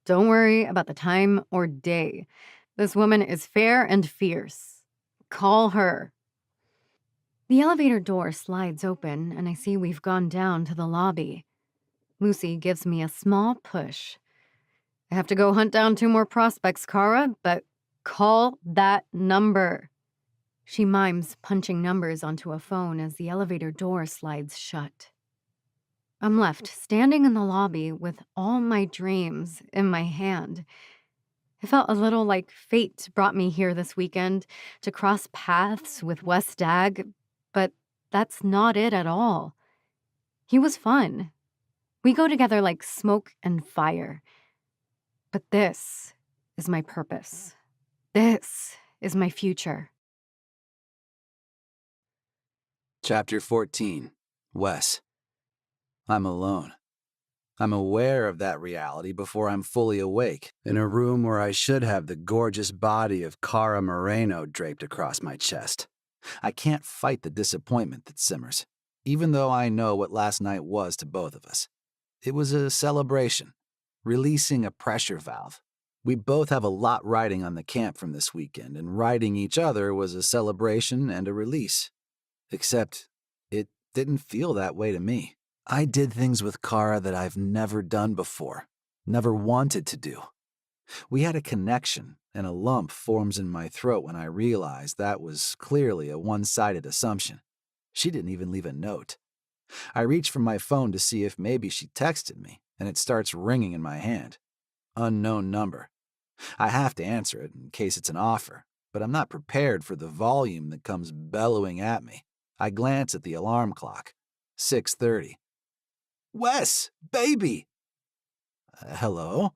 Don't worry about the time or day. This woman is fair and fierce. Call her. The elevator door slides open, and I see we've gone down to the lobby. Lucy gives me a small push. I have to go hunt down 2 more prospects, Kara, but call that number. She mimes punching numbers onto a phone as the elevator door slides shut. I'm left standing in the lobby with all my dreams in my hand. It felt a little like fate brought me here this weekend to cross paths with Wes Stagg, but that's not it at all. He was fun. We go together like smoke and fire. But this is my purpose. This is my future. Chapter 14. Wes. I'm alone. I'm aware of that reality before I'm fully awake, in a room where I should have the gorgeous body of Cara Moreno draped across my chest. I can't fight the disappointment that simmers. even though I know what last night was to both of us. It was a celebration, releasing a pressure valve. We both have a lot riding on the camp from this weekend, and riding each other was a celebration and a release. Except, it didn't feel that way to me. I did things with Kara that I've never done before, never wanted to do. We had a connection, and a lump forms in my throat when I realize that was clearly a one-sided assumption. She didn't even leave a note. I reach for my phone to see if maybe she texted me, and it starts ringing in my hand. Unknown number. I have to answer it in case it's an offer, but I'm not prepared for the volume that comes bellowing at me. I glance at the alarm clock. 6:30. Wes, baby! Hello?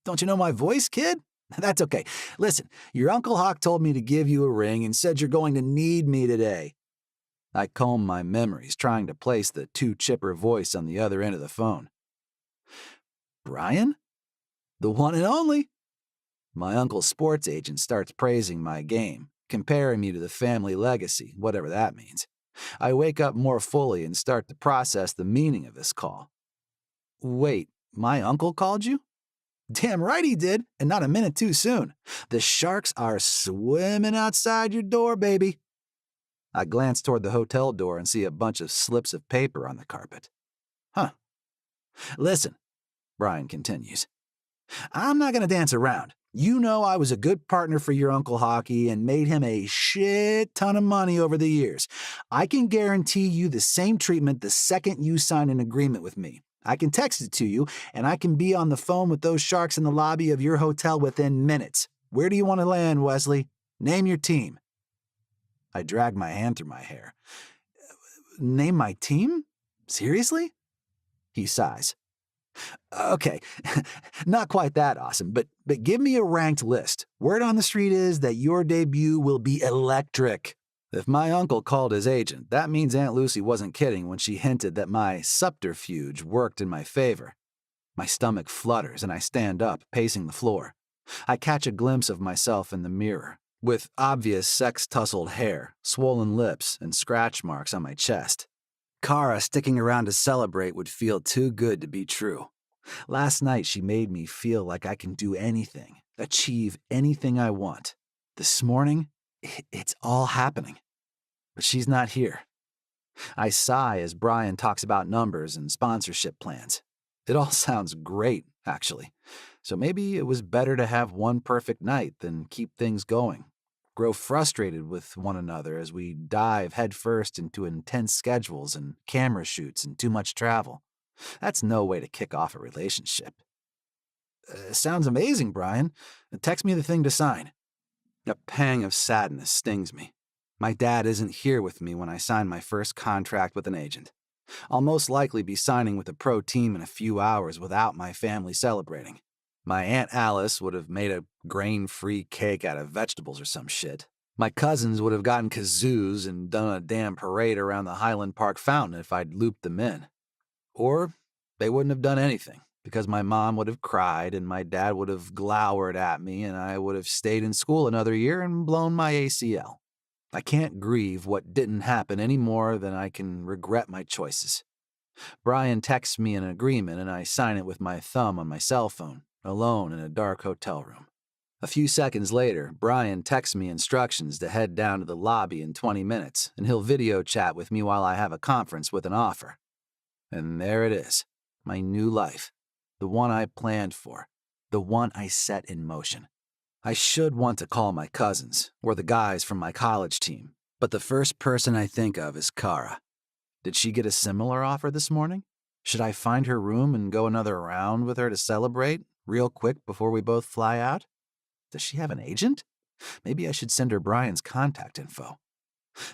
Don't you know my voice, kid? That's okay. Listen, your Uncle Hawk told me to give you a ring and said you're going to need me today. I comb my memories, trying to place the too-chipper voice on the other end of the phone. Brian? The one and only? My uncle's sports agent starts praising my game, comparing me to the family legacy, whatever that means. I wake up more fully and start to process the meaning of this call. Wait, my uncle called you? Damn right he did, and not a minute too soon. The sharks are swimming outside your door, baby. I glance toward the hotel door and see a bunch of slips of paper on the carpet. Huh. Listen, Brian continues. I'm not going to dance around. You know I was a good partner for your Uncle Hockey and made him a shit ton of money over the years. I can guarantee you the same treatment the second you sign an agreement with me. I can text it to you, and I can be on the phone with those sharks in the lobby of your hotel within minutes. Where do you want to land, Wesley? Name your team. I drag my hand through my hair. Name my team? Seriously? He sighs. Okay, not quite that awesome, but give me a ranked list. Word on the street is that your debut will be electric. If my uncle called his agent, that means Aunt Lucy wasn't kidding when she hinted that my subterfuge worked in my favor. My stomach flutters and I stand up, pacing the floor. I catch a glimpse of myself in the mirror, with obvious sex-tussled hair, swollen lips, and scratch marks on my chest. Kara sticking around to celebrate would feel too good to be true. Last night she made me feel like I can do anything, achieve anything I want. This morning, it's all happening. But she's not here. I sigh as Brian talks about numbers and sponsorship plans. It all sounds great, actually. So maybe it was better to have one perfect night than keep things going. Grow frustrated with one another as we dive headfirst into intense schedules and camera shoots and too much travel. That's no way to kick off a relationship. Sounds amazing, Brian. Text me the thing to sign. A pang of sadness stings me. My dad isn't here with me when I sign my first contract with an agent. I'll most likely be signing with a pro team in a few hours without my family celebrating. My Aunt Alice would have made a grain-free cake out of vegetables or some shit. My cousins would have gotten kazoos and done a damn parade around the Highland Park fountain if I'd looped them in. Or they wouldn't have done anything, because my mom would have cried and my dad would have glowered at me and I would have stayed in school another year and blown my ACL. I can't grieve what didn't happen any more than I can regret my choices. Brian texts me an agreement and I sign it with my thumb on my cell phone, alone in a dark hotel room. A few seconds later, Brian texts me instructions to head down to the lobby in 20 minutes, and he'll video chat with me while I have a conference with an offer. And there it is, my new life, the one I planned for, the one I set in motion. I should want to call my cousins, or the guys from my college team, but the first person I think of is Kara. Did she get a similar offer this morning? Should I find her room and go another round with her to celebrate, real quick before we both fly out? Does she have an agent? Maybe I should send her Brian's contact info.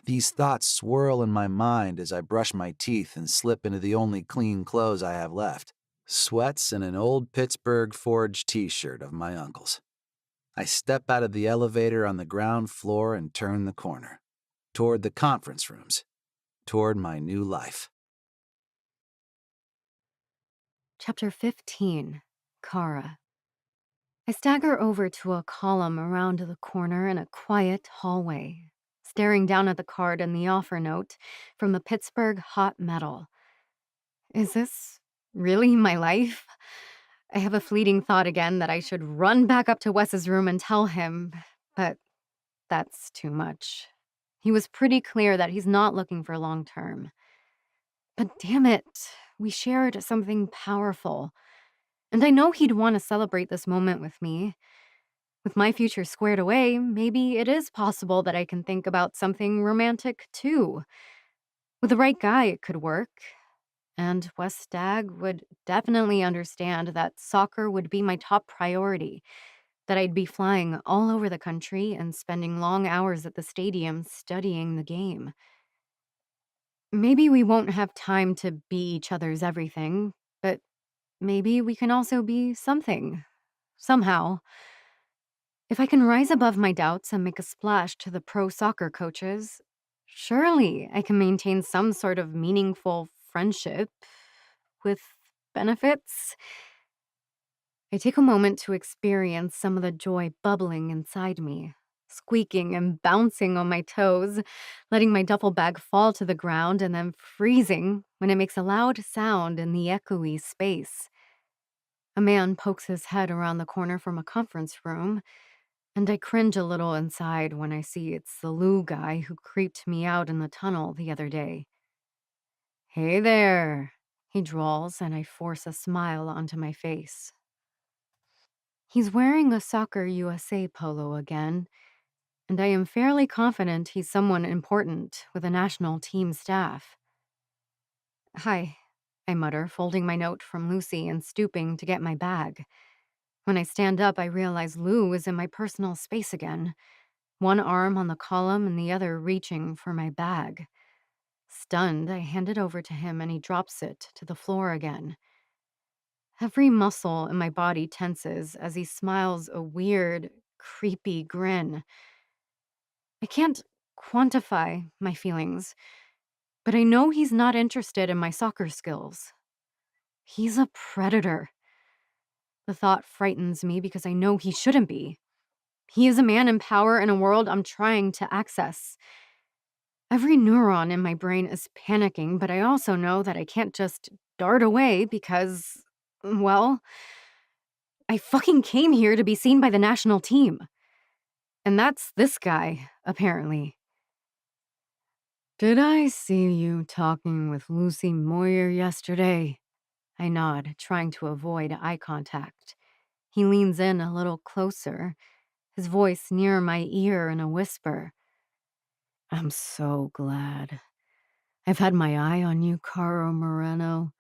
These thoughts swirl in my mind as I brush my teeth and slip into the only clean clothes I have left. Sweats and an old Pittsburgh Forge t-shirt of my uncle's. I step out of the elevator on the ground floor and turn the corner. Toward the conference rooms. Toward my new life. Chapter 15. Kara. I stagger over to a column around the corner in a quiet hallway. staring down at the card and the offer note from the Pittsburgh Hot Metal. Is this really my life? I have a fleeting thought again that I should run back up to Wes's room and tell him, but that's too much. He was pretty clear that he's not looking for long term. But damn it, we shared something powerful. And I know he'd want to celebrate this moment with me. With my future squared away, maybe it is possible that I can think about something romantic too. With the right guy, it could work. And Wes Stagg would definitely understand that soccer would be my top priority, that I'd be flying all over the country and spending long hours at the stadium studying the game. Maybe we won't have time to be each other's everything, but maybe we can also be something, somehow. If I can rise above my doubts and make a splash to the pro soccer coaches, surely I can maintain some sort of meaningful friendship with benefits. I take a moment to experience some of the joy bubbling inside me, squeaking and bouncing on my toes, letting my duffel bag fall to the ground and then freezing when it makes a loud sound in the echoey space. A man pokes his head around the corner from a conference room, and I cringe a little inside when I see it's the Lou guy who creeped me out in the tunnel the other day. "Hey there," he drawls, and I force a smile onto my face. He's wearing a Soccer USA polo again, and I am fairly confident he's someone important with a national team staff. "Hi," I mutter, folding my note from Lucy and stooping to get my bag. When I stand up, I realize Lou is in my personal space again, one arm on the column and the other reaching for my bag. Stunned, I hand it over to him and he drops it to the floor again. Every muscle in my body tenses as he smiles a weird, creepy grin. I can't quantify my feelings, but I know he's not interested in my soccer skills. He's a predator. The thought frightens me because I know he shouldn't be. He is a man in power in a world I'm trying to access. Every neuron in my brain is panicking, but I also know that I can't just dart away because, well, I fucking came here to be seen by the national team. And that's this guy, apparently. "Did I see you talking with Lucy Moyer yesterday?" I nod, trying to avoid eye contact. He leans in a little closer, his voice near my ear in a whisper. "I'm so glad. I've had my eye on you, Caro Moreno.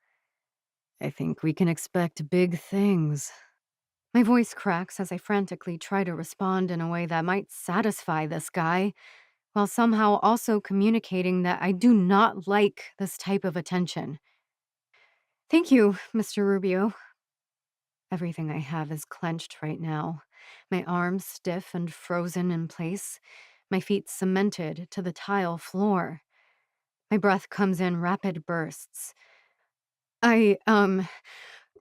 I think we can expect big things." My voice cracks as I frantically try to respond in a way that might satisfy this guy, while somehow also communicating that I do not like this type of attention. "Thank you, Mr. Rubio." Everything I have is clenched right now, my arms stiff and frozen in place, my feet cemented to the tile floor. My breath comes in rapid bursts. I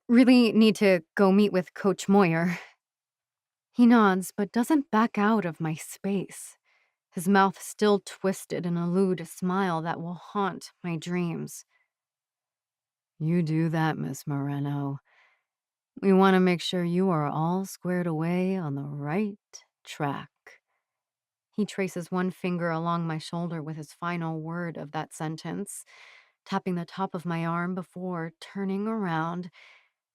really need to go meet with Coach Moyer." He nods, but doesn't back out of my space, his mouth still twisted in a lewd smile that will haunt my dreams. "You do that, Miss Moreno. We want to make sure you are all squared away on the right track." He traces one finger along my shoulder with his final word of that sentence, tapping the top of my arm before turning around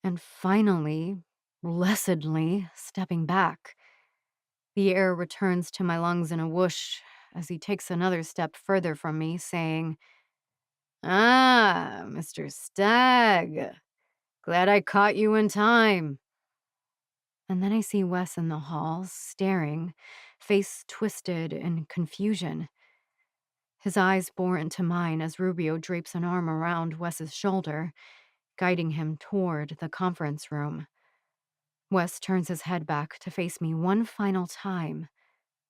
and finally, blessedly, stepping back. The air returns to my lungs in a whoosh as he takes another step further from me, saying, "Ah, Mr. Stagg. Glad I caught you in time." And then I see Wes in the hall, staring, face twisted in confusion. His eyes bore into mine as Rubio drapes an arm around Wes's shoulder, guiding him toward the conference room. Wes turns his head back to face me one final time,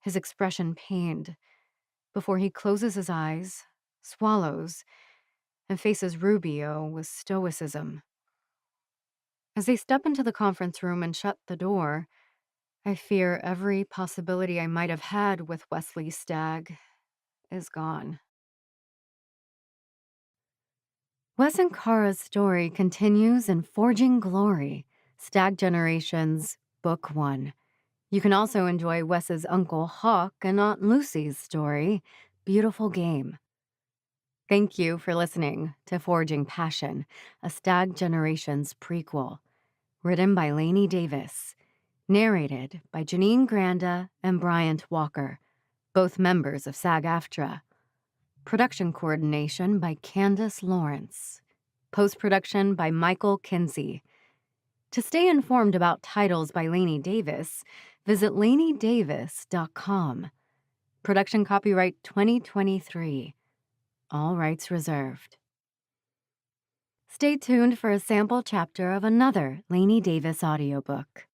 his expression pained, before he closes his eyes, swallows, and faces Rubio with stoicism. As they step into the conference room and shut the door, I fear every possibility I might have had with Wesley Stagg is gone. Wes and Kara's story continues in Forging Glory, Stag Generations, Book 1. You can also enjoy Wes's Uncle Hawk and Aunt Lucy's story, Beautiful Game. Thank you for listening to Forging Passion, a Stag Generations prequel, written by Lainey Davis, narrated by Janine Granda and Bryant Walker, both members of SAG-AFTRA. Production coordination by Candace Lawrence. Post-production by Michael Kinsey. To stay informed about titles by Lainey Davis, visit laineydavis.com. Production copyright 2023. All rights reserved. Stay tuned for a sample chapter of another Lainey Davis audiobook.